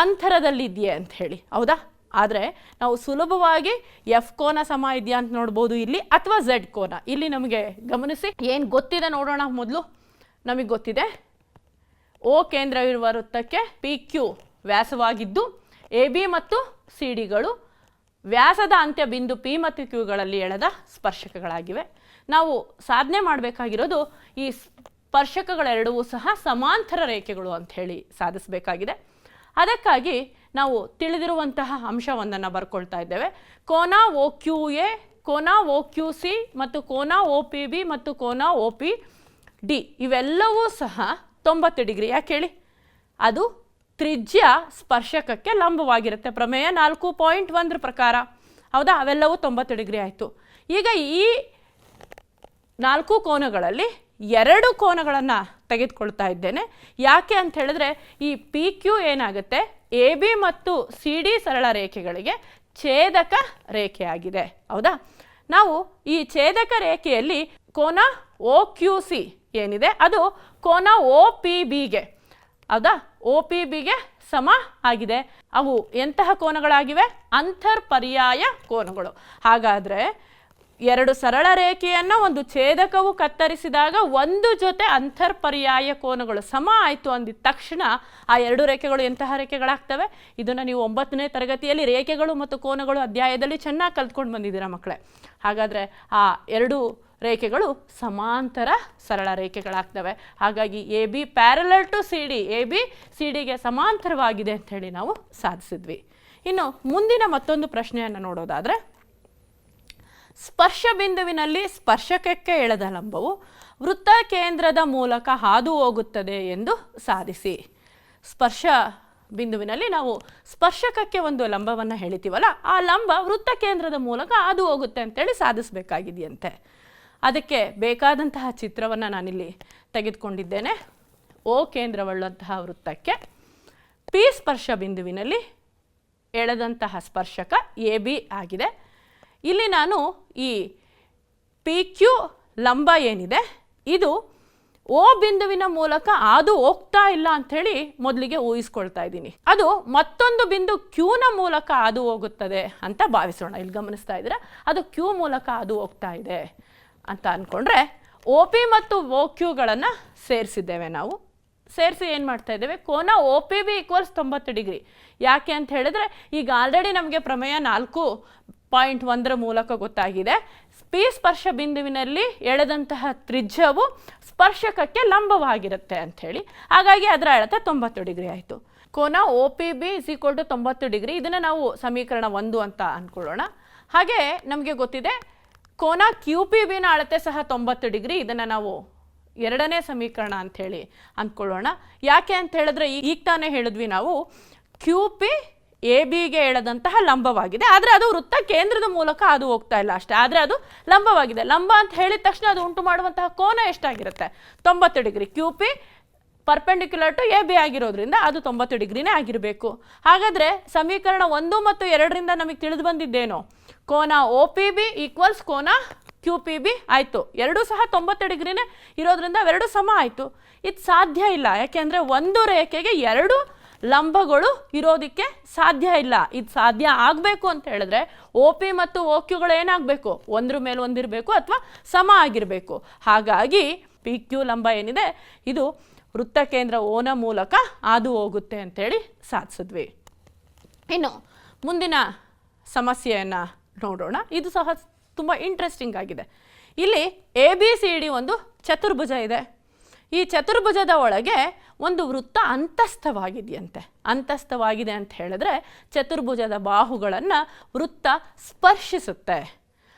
ಅಂತರದಲ್ಲಿದೆಯೇ ಅಂತ ಹೇಳಿ, ಹೌದಾ? ಆದರೆ ನಾವು ಸುಲಭವಾಗಿ F ಕೋನ ಸಮ ಇದೆಯಾ ಅಂತ ನೋಡ್ಬೋದು ಇಲ್ಲಿ, ಅಥವಾ Z ಕೋನ. ಇಲ್ಲಿ ನಮಗೆ ಗಮನಿಸಿ ಏನು ಗೊತ್ತಿದೆ ನೋಡೋಣ. ಮೊದಲು ನಮಗೆ ಗೊತ್ತಿದೆ O ಕೇಂದ್ರವಿರುವ ವೃತ್ತಕ್ಕೆ PQ ವ್ಯಾಸವಾಗಿದ್ದು AB ಮತ್ತು CDಗಳು ವ್ಯಾಸದ ಅಂತ್ಯ ಬಿಂದು P ಮತ್ತು Qಗಳಲ್ಲಿ ಎಳೆದ ಸ್ಪರ್ಶಕಗಳಾಗಿವೆ. ನಾವು ಸಾಧನೆ ಮಾಡಬೇಕಾಗಿರೋದು ಈ ಸ್ಪರ್ಶಕಗಳೆರಡೂ ಸಹ ಸಮಾಂತರ ರೇಖೆಗಳು ಅಂತ ಹೇಳಿ ಸಾಧಿಸಬೇಕಾಗಿದೆ. ಅದಕ್ಕಾಗಿ ನಾವು ತಿಳಿದಿರುವಂತಹ ಅಂಶವೊಂದನ್ನು ಬರ್ಕೊಳ್ತಾ ಇದ್ದೇವೆ. ಕೋನ OQA, ಕೋನ OQC ಮತ್ತು ಕೋನ OPB ಮತ್ತು ಕೋನ OPD ಇವೆಲ್ಲವೂ ಸಹ 90 ಡಿಗ್ರಿ. ಯಾಕೆ ಹೇಳಿ? ಅದು ತ್ರಿಜ್ಯ ಸ್ಪರ್ಶಕಕ್ಕೆ ಲಂಬವಾಗಿರುತ್ತೆ, ಪ್ರಮೇಯ 4.1 ಪ್ರಕಾರ, ಹೌದಾ? ಅವೆಲ್ಲವೂ 90 ಡಿಗ್ರಿ ಆಯಿತು. ಈಗ ಈ 4 ಕೋನಗಳಲ್ಲಿ 2 ಕೋನಗಳನ್ನು ತೆಗೆದುಕೊಳ್ತಾ ಇದ್ದೇನೆ. ಯಾಕೆ ಅಂತ ಹೇಳಿದ್ರೆ ಈ PQ ಏನಾಗುತ್ತೆ, AB ಮತ್ತು CD ಸರಳ ರೇಖೆಗಳಿಗೆ ಛೇದಕ ರೇಖೆಯಾಗಿದೆ, ಹೌದಾ? ನಾವು ಈ ಛೇದಕ ರೇಖೆಯಲ್ಲಿ ಕೋನ OQC ಏನಿದೆ ಅದು ಕೋನ OPBಗೆ, ಹೌದಾ, OPBಗೆ ಸಮ ಆಗಿದೆ. ಅವು ಎಂತಹ ಕೋನಗಳಾಗಿವೆ? ಅಂತರ್ಪರ್ಯಾಯ ಕೋನಗಳು. ಹಾಗಾದರೆ 2 ಸರಳ ರೇಖೆಯನ್ನು ಒಂದು ಛೇದಕವು ಕತ್ತರಿಸಿದಾಗ ಒಂದು ಜೊತೆ ಅಂತರ್ಪರ್ಯಾಯ ಕೋನಗಳು ಸಮ ಆಯಿತು ಅಂದಿದ ತಕ್ಷಣ ಆ 2 ರೇಖೆಗಳು ಎಂತಹ ರೇಖೆಗಳಾಗ್ತವೆ? ಇದನ್ನು ನೀವು 9ನೇ ತರಗತಿಯಲ್ಲಿ ರೇಖೆಗಳು ಮತ್ತು ಕೋನಗಳು ಅಧ್ಯಾಯದಲ್ಲಿ ಚೆನ್ನಾಗಿ ಕಲ್ತ್ಕೊಂಡು ಬಂದಿದ್ದೀರಾ ಮಕ್ಕಳೇ. ಹಾಗಾದರೆ ಆ 2 ರೇಖೆಗಳು ಸಮಾಂತರ ಸರಳ ರೇಖೆಗಳಾಗ್ತವೆ. ಹಾಗಾಗಿ AB parallel to CD, AB CDಗೆ ಸಮಾಂತರವಾಗಿದೆ ಅಂಥೇಳಿ ನಾವು ಸಾಧಿಸಿದ್ವಿ. ಇನ್ನು ಮುಂದಿನ ಮತ್ತೊಂದು ಪ್ರಶ್ನೆಯನ್ನು ನೋಡೋದಾದರೆ, ಸ್ಪರ್ಶ ಬಿಂದುವಿನಲ್ಲಿ ಸ್ಪರ್ಶಕಕ್ಕೆ ಎಳೆದ ಲಂಬವು ವೃತ್ತ ಕೇಂದ್ರದ ಮೂಲಕ ಹಾದು ಹೋಗುತ್ತದೆ ಎಂದು ಸಾಧಿಸಿ. ಸ್ಪರ್ಶ ಬಿಂದುವಿನಲ್ಲಿ ನಾವು ಸ್ಪರ್ಶಕಕ್ಕೆ ಒಂದು ಲಂಬವನ್ನು ಎಳಿತೀವಲ್ಲ, ಆ ಲಂಬ ವೃತ್ತ ಕೇಂದ್ರದ ಮೂಲಕ ಹಾದು ಹೋಗುತ್ತೆ ಅಂತೇಳಿ ಸಾಧಿಸಬೇಕಾಗಿದೆಯಂತೆ. ಅದಕ್ಕೆ ಬೇಕಾದಂತಹ ಚಿತ್ರವನ್ನು ನಾನಿಲ್ಲಿ ತೆಗೆದುಕೊಂಡಿದ್ದೇನೆ. O ಕೇಂದ್ರವುಳ್ಳಂತಹ ವೃತ್ತಕ್ಕೆ P ಸ್ಪರ್ಶ ಬಿಂದುವಿನಲ್ಲಿ ಎಳೆದಂತಹ ಸ್ಪರ್ಶಕ AB ಆಗಿದೆ. ಇಲ್ಲಿ ನಾನು ಈ PQ ಲಂಬ ಏನಿದೆ ಇದು O ಬಿಂದುವಿನ ಮೂಲಕ ಹಾದು ಹೋಗ್ತಾ ಇಲ್ಲ ಅಂಥೇಳಿ ಮೊದಲಿಗೆ ಊಹಿಸ್ಕೊಳ್ತಾ ಇದ್ದೀನಿ. ಅದು ಮತ್ತೊಂದು ಬಿಂದು Qನ ಮೂಲಕ ಹಾದು ಹೋಗುತ್ತದೆ ಅಂತ ಭಾವಿಸೋಣ. ಇಲ್ಲಿ ಗಮನಿಸ್ತಾ ಇದ್ದೀರಾ, ಅದು Q ಮೂಲಕ ಹಾದು ಹೋಗ್ತಾ ಇದೆ ಅಂತ ಅಂದ್ಕೊಂಡ್ರೆ ಒ ಪಿ ಮತ್ತು ಒ ಕ್ಯೂಗಳನ್ನು ಸೇರಿಸಿದ್ದೇವೆ ನಾವು. ಸೇರಿಸಿ ಏನು ಮಾಡ್ತಾ ಇದ್ದೇವೆ, ಕೋನ O P B equals 90 degree. ಯಾಕೆ ಅಂತ ಹೇಳಿದ್ರೆ ಈಗ ಆಲ್ರೆಡಿ ನಮಗೆ ಪ್ರಮೇಯ 4.1 ಮೂಲಕ ಗೊತ್ತಾಗಿದೆ. ಪಿ ಸ್ಪರ್ಶ ಬಿಂದುವಿನಲ್ಲಿ ಎಳೆದಂತಹ ತ್ರಿಜ್ಯವು ಸ್ಪರ್ಶಕಕ್ಕೆ ಲಂಬವಾಗಿರುತ್ತೆ ಅಂಥೇಳಿ. ಹಾಗಾಗಿ ಅದರ ಅಳತೆ 90 ಡಿಗ್ರಿ ಆಯಿತು. ಕೋನ O P B is equal to 90 degree. ಇದನ್ನು ನಾವು ಸಮೀಕರಣ 1 ಅಂತ ಅಂದ್ಕೊಳ್ಳೋಣ. ಹಾಗೆ ನಮಗೆ ಗೊತ್ತಿದೆ ಕೋನ ಕ್ಯೂ ಪಿ ಬಿನ ಅಳತೆ ಸಹ 90 ಡಿಗ್ರಿ. ಇದನ್ನು ನಾವು ಎರಡನೇ ಸಮೀಕರಣ ಅಂಥೇಳಿ ಅಂದ್ಕೊಳ್ಳೋಣ. ಯಾಕೆ ಅಂತ ಹೇಳಿದ್ರೆ ಈಗ ತಾನೇ ಹೇಳಿದ್ವಿ ನಾವು ಕ್ಯೂ ಪಿ ಎ ಬಿಗೆ ಎಳೆದಂತಹ ಲಂಬವಾಗಿದೆ, ಆದರೆ ಅದು ವೃತ್ತ ಕೇಂದ್ರದ ಮೂಲಕ ಅದು ಹೋಗ್ತಾ ಇಲ್ಲ ಅಷ್ಟೇ, ಆದರೆ ಅದು ಲಂಬವಾಗಿದೆ. ಲಂಬ ಅಂತ ಹೇಳಿದ ತಕ್ಷಣ ಅದು ಉಂಟು ಮಾಡುವಂತಹ ಕೋನ ಎಷ್ಟಾಗಿರುತ್ತೆ, 90 degree. Q P perpendicular to A B ಆಗಿರೋದ್ರಿಂದ ಅದು 90 ಡಿಗ್ರಿನೇ ಆಗಿರಬೇಕು. ಹಾಗಾದರೆ ಸಮೀಕರಣ 1 ಮತ್ತು 2ರಿಂದ ನಮಗೆ ತಿಳಿದು ಬಂದಿದ್ದೇನೋ, ಕೋನ ಒ ಪಿ ಬಿ ಈಕ್ವಲ್ಸ್ ಕೋನ ಕ್ಯೂ ಪಿ ಬಿ ಆಯಿತು. ಎರಡೂ ಸಹ 90 ಡಿಗ್ರಿನೇ ಇರೋದ್ರಿಂದ ಅವೆರಡು ಸಮ ಆಯಿತು. ಇದು ಸಾಧ್ಯ ಇಲ್ಲ, ಯಾಕೆಂದರೆ ಒಂದು ರೇಖೆಗೆ ಎರಡು ಲಂಬಗಳು ಇರೋದಕ್ಕೆ ಸಾಧ್ಯ ಇಲ್ಲ. ಇದು ಸಾಧ್ಯ ಆಗಬೇಕು ಅಂತ ಹೇಳಿದ್ರೆ ಒ ಪಿ ಮತ್ತು ಒ ಕ್ಯೂಗಳು ಏನಾಗಬೇಕು, ಒಂದ್ರ ಮೇಲೆ ಒಂದಿರಬೇಕು ಅಥವಾ ಸಮ ಆಗಿರಬೇಕು. ಹಾಗಾಗಿ ಪಿ ಕ್ಯೂ ಲಂಬ ಏನಿದೆ ಇದು ವೃತ್ತ ಕೇಂದ್ರ ಓನ ಮೂಲಕ ಹಾದು ಹೋಗುತ್ತೆ ಅಂತೇಳಿ ಸಾಧಿಸಿದ್ವಿ. ಇನ್ನು ಮುಂದಿನ ಸಮಸ್ಯೆಯನ್ನು ನೋಡೋಣ. ಇದು ಸಹ ತುಂಬ ಇಂಟ್ರೆಸ್ಟಿಂಗ್ ಆಗಿದೆ. ಇಲ್ಲಿ ಎ ಬಿ ಸಿ ಡಿ ಒಂದು ಚತುರ್ಭುಜ ಇದೆ. ಈ ಚತುರ್ಭುಜದ ಒಳಗೆ ಒಂದು ವೃತ್ತ ಅಂತಸ್ಥವಾಗಿದೆಯಂತೆ. ಅಂತಸ್ಥವಾಗಿದೆ ಅಂತ ಹೇಳಿದ್ರೆ ಚತುರ್ಭುಜದ ಬಾಹುಗಳನ್ನು ವೃತ್ತ ಸ್ಪರ್ಶಿಸುತ್ತೆ.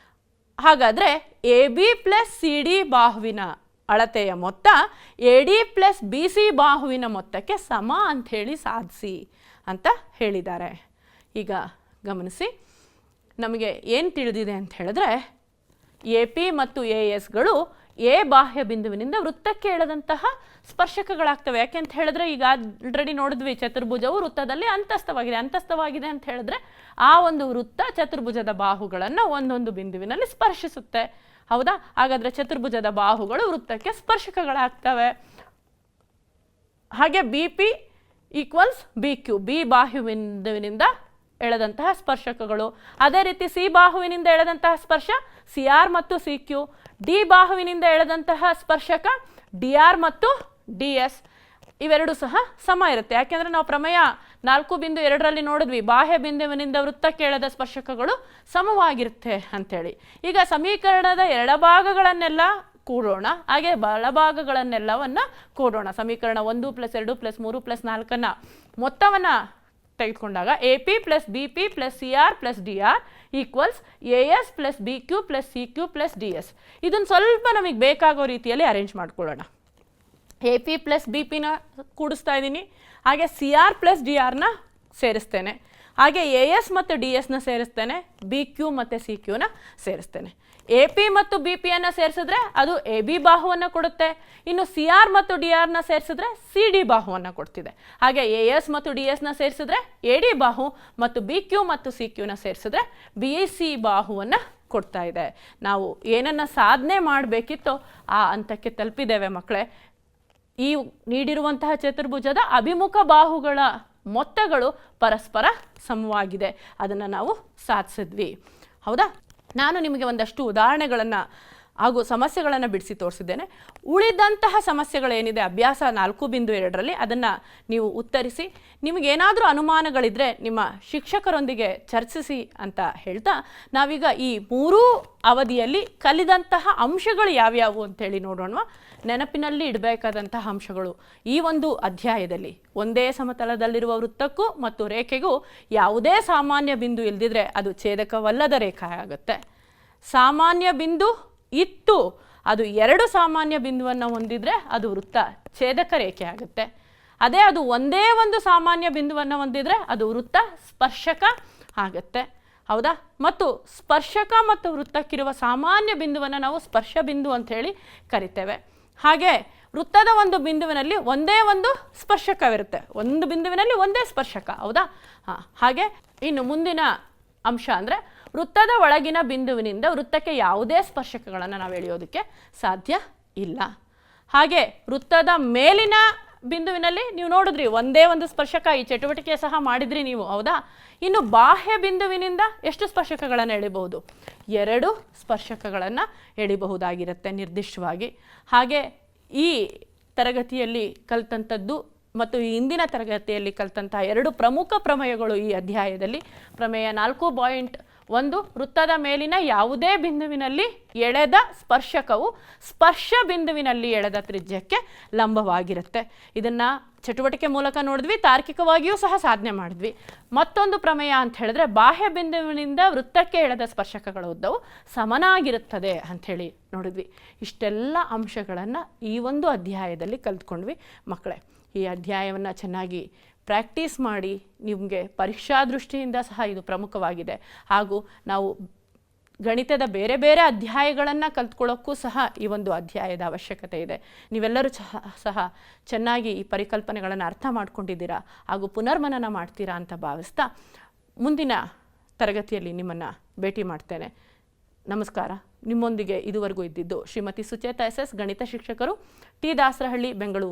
ಹಾಗಾದರೆ A B plus C D ಬಾಹುವಿನ ಅಳತೆಯ ಮೊತ್ತ A D plus B C ಬಾಹುವಿನ ಮೊತ್ತಕ್ಕೆ ಸಮ ಅಂಥೇಳಿ ಸಾಧಿಸಿ ಅಂತ ಹೇಳಿದ್ದಾರೆ. ಈಗ ಗಮನಿಸಿ, ನಮಗೆ ಏನು ತಿಳಿದಿದೆ ಅಂತ ಹೇಳಿದ್ರೆ ಎ ಪಿ ಮತ್ತು ಎ ಎಸ್ಗಳು ಎ ಬಾಹ್ಯ ಬಿಂದುವಿನಿಂದ ವೃತ್ತಕ್ಕೆ ಎಳೆದಂತಹ ಸ್ಪರ್ಶಕಗಳಾಗ್ತವೆ. ಯಾಕೆ ಅಂತ ಹೇಳಿದ್ರೆ ಈಗ ಆಲ್ರೆಡಿ ನೋಡಿದ್ವಿ, ಚತುರ್ಭುಜವು ವೃತ್ತದಲ್ಲಿ ಅಂತಸ್ಥವಾಗಿದೆ. ಅಂತಸ್ಥವಾಗಿದೆ ಅಂತ ಹೇಳಿದ್ರೆ ಆ ಒಂದು ವೃತ್ತ ಚತುರ್ಭುಜದ ಬಾಹುಗಳನ್ನು ಒಂದೊಂದು ಬಿಂದುವಿನಲ್ಲಿ ಸ್ಪರ್ಶಿಸುತ್ತೆ. ಹೌದಾ? ಹಾಗಾದರೆ ಚತುರ್ಭುಜದ ಬಾಹುಗಳು ವೃತ್ತಕ್ಕೆ ಸ್ಪರ್ಶಕಗಳಾಗ್ತವೆ. ಹಾಗೆ B P equals B Q, B ಬಾಹ್ಯ ಬಿಂದುವಿನಿಂದ ಎಳೆದಂತಹ ಸ್ಪರ್ಶಕಗಳು. ಅದೇ ರೀತಿ ಸಿ ಬಾಹುವಿನಿಂದ ಎಳೆದಂತಹ ಸ್ಪರ್ಶ ಸಿ ಆರ್ ಮತ್ತು ಸಿ ಕ್ಯೂ. ಡಿ ಬಾಹುವಿನಿಂದ ಎಳೆದಂತಹ ಸ್ಪರ್ಶಕ ಡಿ ಆರ್ ಮತ್ತು ಡಿ ಎಸ್. ಇವೆರಡು ಸಹ ಸಮ ಇರುತ್ತೆ. ಯಾಕೆಂದರೆ ನಾವು ಪ್ರಮೇಯ 4.2ರಲ್ಲಿ ನೋಡಿದ್ವಿ, ಬಾಹ್ಯ ಬಿಂದುವಿನಿಂದ ವೃತ್ತಕ್ಕೆ ಎಳೆದ ಸ್ಪರ್ಶಕಗಳು ಸಮವಾಗಿರುತ್ತೆ ಅಂಥೇಳಿ. ಈಗ ಸಮೀಕರಣದ ಎಡಭಾಗಗಳನ್ನೆಲ್ಲ ಕೂಡೋಣ, ಹಾಗೆ ಬಲಭಾಗಗಳನ್ನೆಲ್ಲವನ್ನು ಕೂಡೋಣ. ಸಮೀಕರಣ 1 + 2 + 3 + 4 ಮೊತ್ತವನ್ನು ತೆಗೆದುಕೊಂಡಾಗ A P plus B P plus C R plus D R equals A S plus B Q plus C Q plus D S. ಇದನ್ನು ಸ್ವಲ್ಪ ನಮಗೆ ಬೇಕಾಗೋ ರೀತಿಯಲ್ಲಿ ಅರೇಂಜ್ ಮಾಡ್ಕೊಳ್ಳೋಣ. ಎ ಪಿ ಪ್ಲಸ್ ಬಿ ಪಿನ ಕೂಡಿಸ್ತಾ ಇದ್ದೀನಿ, ಹಾಗೆ ಸಿ ಆರ್ ಪ್ಲಸ್ ಡಿ ಆರ್ನ ಸೇರಿಸ್ತೇನೆ, ಹಾಗೆ ಎ ಎಸ್ ಮತ್ತು ಡಿ ಎಸ್ನ ಸೇರಿಸ್ತೇನೆ, ಬಿ ಕ್ಯೂ ಮತ್ತು ಸಿ ಕ್ಯೂನ ಸೇರಿಸ್ತೇನೆ. ಎ ಪಿ ಮತ್ತು ಬಿ ಪಿಯನ್ನು ಸೇರಿಸಿದ್ರೆ ಅದು ಎ ಬಿ ಬಾಹುವನ್ನು ಕೊಡುತ್ತೆ. ಇನ್ನು ಸಿ ಆರ್ ಮತ್ತು ಡಿ ಆರ್ನ ಸೇರಿಸಿದ್ರೆ ಸಿ ಡಿ ಬಾಹುವನ್ನು ಕೊಡ್ತಿದೆ. ಹಾಗೆ ಎ ಎಸ್ ಮತ್ತು ಡಿ ಎಸ್ನ ಸೇರಿಸಿದ್ರೆ ಎ ಡಿ ಬಾಹು ಮತ್ತು ಬಿ ಕ್ಯೂ ಮತ್ತು ಸಿ ಕ್ಯೂನ ಸೇರಿಸಿದ್ರೆ ಬಿ ಸಿ ಬಾಹುವನ್ನು ಕೊಡ್ತಾ ಇದೆ. ನಾವು ಏನನ್ನು ಸಾಧನೆ ಮಾಡಬೇಕಿತ್ತೋ ಆ ಹಂತಕ್ಕೆ ತಲುಪಿದ್ದೇವೆ ಮಕ್ಕಳೇ. ಈ ನೀಡಿರುವಂತಹ ಚತುರ್ಭುಜದ ಅಭಿಮುಖ ಬಾಹುಗಳ ಮೊತ್ತಗಳು ಪರಸ್ಪರ ಸಮವಾಗಿದೆ. ಅದನ್ನು ನಾವು ಸಾಧಿಸಿದ್ವಿ. ಹೌದಾ? ನಾನು ನಿಮಗೆ ಒಂದಷ್ಟು ಉದಾಹರಣೆಗಳನ್ನು ಹಾಗೂ ಸಮಸ್ಯೆಗಳನ್ನು ಬಿಡಿಸಿ ತೋರಿಸಿದ್ದೇನೆ. ಉಳಿದಂತಹ ಸಮಸ್ಯೆಗಳೇನಿದೆ ಅಭ್ಯಾಸ 4.2ರಲ್ಲಿ ಅದನ್ನು ನೀವು ಉತ್ತರಿಸಿ. ನಿಮಗೇನಾದರೂ ಅನುಮಾನಗಳಿದ್ದರೆ ನಿಮ್ಮ ಶಿಕ್ಷಕರೊಂದಿಗೆ ಚರ್ಚಿಸಿ ಅಂತ ಹೇಳ್ತಾ, ನಾವೀಗ ಈ 3 ಅವಧಿಯಲ್ಲಿ ಕಲಿದಂತಹ ಅಂಶಗಳು ಯಾವ್ಯಾವು ಅಂತೇಳಿ ನೋಡೋಣ. ನೆನಪಿನಲ್ಲಿ ಇಡಬೇಕಾದಂತಹ ಅಂಶಗಳು ಈ ಒಂದು ಅಧ್ಯಾಯದಲ್ಲಿ ಒಂದೇ ಸಮತಲದಲ್ಲಿರುವ ವೃತ್ತಕ್ಕೂ ಮತ್ತು ರೇಖೆಗೂ ಯಾವುದೇ ಸಾಮಾನ್ಯ ಬಿಂದು ಇಲ್ಲದಿದ್ದರೆ ಅದು ಛೇದಕವಲ್ಲದ ರೇಖೆ ಆಗುತ್ತೆ. ಸಾಮಾನ್ಯ ಬಿಂದು ಇತ್ತು ಅದು 2 ಸಾಮಾನ್ಯ ಬಿಂದುವನ್ನು ಹೊಂದಿದರೆ ಅದು ವೃತ್ತ ಛೇದಕ ರೇಖೆ ಆಗುತ್ತೆ. ಅದೇ ಅದು ಒಂದೇ ಒಂದು ಸಾಮಾನ್ಯ ಬಿಂದುವನ್ನು ಹೊಂದಿದರೆ ಅದು ವೃತ್ತ ಸ್ಪರ್ಶಕ ಆಗುತ್ತೆ. ಹೌದಾ? ಮತ್ತು ಸ್ಪರ್ಶಕ ಮತ್ತು ವೃತ್ತಕ್ಕಿರುವ ಸಾಮಾನ್ಯ ಬಿಂದುವನ್ನು ನಾವು ಸ್ಪರ್ಶ ಬಿಂದು ಅಂತ ಹೇಳಿ ಕರಿತೇವೆ. ಹಾಗೆ ವೃತ್ತದ ಒಂದು ಬಿಂದುವಿನಲ್ಲಿ ಒಂದೇ ಒಂದು ಸ್ಪರ್ಶಕವಿರುತ್ತೆ, ಒಂದು ಬಿಂದುವಿನಲ್ಲಿ ಒಂದೇ ಸ್ಪರ್ಶಕ. ಹೌದಾ? ಹಾಗೆ ಇನ್ನು ಮುಂದಿನ ಅಂಶ ಅಂದರೆ ವೃತ್ತದ ಒಳಗಿನ ಬಿಂದುವಿನಿಂದ ವೃತ್ತಕ್ಕೆ ಯಾವುದೇ ಸ್ಪರ್ಶಕಗಳನ್ನು ನಾವು ಎಳೆಯೋದಕ್ಕೆ ಸಾಧ್ಯ ಇಲ್ಲ. ಹಾಗೆ ವೃತ್ತದ ಮೇಲಿನ ಬಿಂದುವಿನಲ್ಲಿ ನೀವು ನೋಡಿದ್ರಿ ಒಂದೇ ಒಂದು ಸ್ಪರ್ಶಕ ಈ ಚಟುವಟಿಕೆ ಸಹ ಮಾಡಿದ್ರಿ ನೀವು, ಹೌದಾ? ಇನ್ನು ಬಾಹ್ಯ ಬಿಂದುವಿನಿಂದ ಎಷ್ಟು ಸ್ಪರ್ಶಕಗಳನ್ನು ಎಳಿಬಹುದು? 2 ಸ್ಪರ್ಶಕಗಳನ್ನು ಎಳಿಬಹುದಾಗಿರುತ್ತೆ ನಿರ್ದಿಷ್ಟವಾಗಿ. ಹಾಗೆ ಈ ತರಗತಿಯಲ್ಲಿ ಕಲಿತಂಥದ್ದು ಮತ್ತು ಈ ಹಿಂದಿನ ತರಗತಿಯಲ್ಲಿ ಕಲಿತಂತಹ 2 ಪ್ರಮುಖ ಪ್ರಮೇಯಗಳು ಈ ಅಧ್ಯಾಯದಲ್ಲಿ. ಪ್ರಮೇಯ 4.1 ವೃತ್ತದ ಮೇಲಿನ ಯಾವುದೇ ಬಿಂದುವಿನಲ್ಲಿ ಎಳೆದ ಸ್ಪರ್ಶಕವು ಸ್ಪರ್ಶ ಬಿಂದುವಿನಲ್ಲಿ ಎಳೆದ ತ್ರಿಜ್ಯಕ್ಕೆ ಲಂಬವಾಗಿರುತ್ತೆ. ಇದನ್ನು ಚಟುವಟಿಕೆ ಮೂಲಕ ನೋಡಿದ್ವಿ, ತಾರ್ಕಿಕವಾಗಿಯೂ ಸಹ ಸಾಧನೆ ಮಾಡಿದ್ವಿ. ಮತ್ತೊಂದು ಪ್ರಮೇಯ ಅಂತ ಹೇಳಿದ್ರೆ ಬಾಹ್ಯ ಬಿಂದುವಿನಿಂದ ವೃತ್ತಕ್ಕೆ ಎಳೆದ ಸ್ಪರ್ಶಕಗಳ ಉದ್ದವು ಸಮನಾಗಿರುತ್ತದೆ ಅಂಥೇಳಿ ನೋಡಿದ್ವಿ. ಇಷ್ಟೆಲ್ಲ ಅಂಶಗಳನ್ನು ಈ ಒಂದು ಅಧ್ಯಾಯದಲ್ಲಿ ಕಲಿತ್ಕೊಂಡ್ವಿ ಮಕ್ಕಳೇ. ಈ ಅಧ್ಯಾಯವನ್ನು ಚೆನ್ನಾಗಿ ಪ್ರಾಕ್ಟೀಸ್ ಮಾಡಿ, ನಿಮಗೆ ಪರೀಕ್ಷಾ ದೃಷ್ಟಿಯಿಂದ ಸಹ ಇದು ಪ್ರಮುಖವಾಗಿದೆ. ಹಾಗೂ ನಾವು ಗಣಿತದ ಬೇರೆ ಬೇರೆ ಅಧ್ಯಾಯಗಳನ್ನು ಕಲ್ತ್ಕೊಳ್ಳೋಕ್ಕೂ ಸಹ ಈ ಒಂದು ಅಧ್ಯಾಯದ ಅವಶ್ಯಕತೆ ಇದೆ. ನೀವೆಲ್ಲರೂ ಸಹ ಚೆನ್ನಾಗಿ ಈ ಪರಿಕಲ್ಪನೆಗಳನ್ನು ಅರ್ಥ ಮಾಡ್ಕೊಂಡಿದ್ದೀರಾ ಹಾಗೂ ಪುನರ್ಮನನ ಮಾಡ್ತೀರಾ ಅಂತ ಭಾವಿಸ್ತಾ ಮುಂದಿನ ತರಗತಿಯಲ್ಲಿ ನಿಮ್ಮನ್ನು ಭೇಟಿ ಮಾಡ್ತೇನೆ. ನಮಸ್ಕಾರ. ನಿಮ್ಮೊಂದಿಗೆ ಇದುವರೆಗೂ ಇದ್ದಿದ್ದು ಶ್ರೀಮತಿ ಸುಚೇತಾ ಎಸ್ ಎಸ್, ಗಣಿತ ಶಿಕ್ಷಕರು, ಟಿ ದಾಸರಹಳ್ಳಿ, ಬೆಂಗಳೂರು.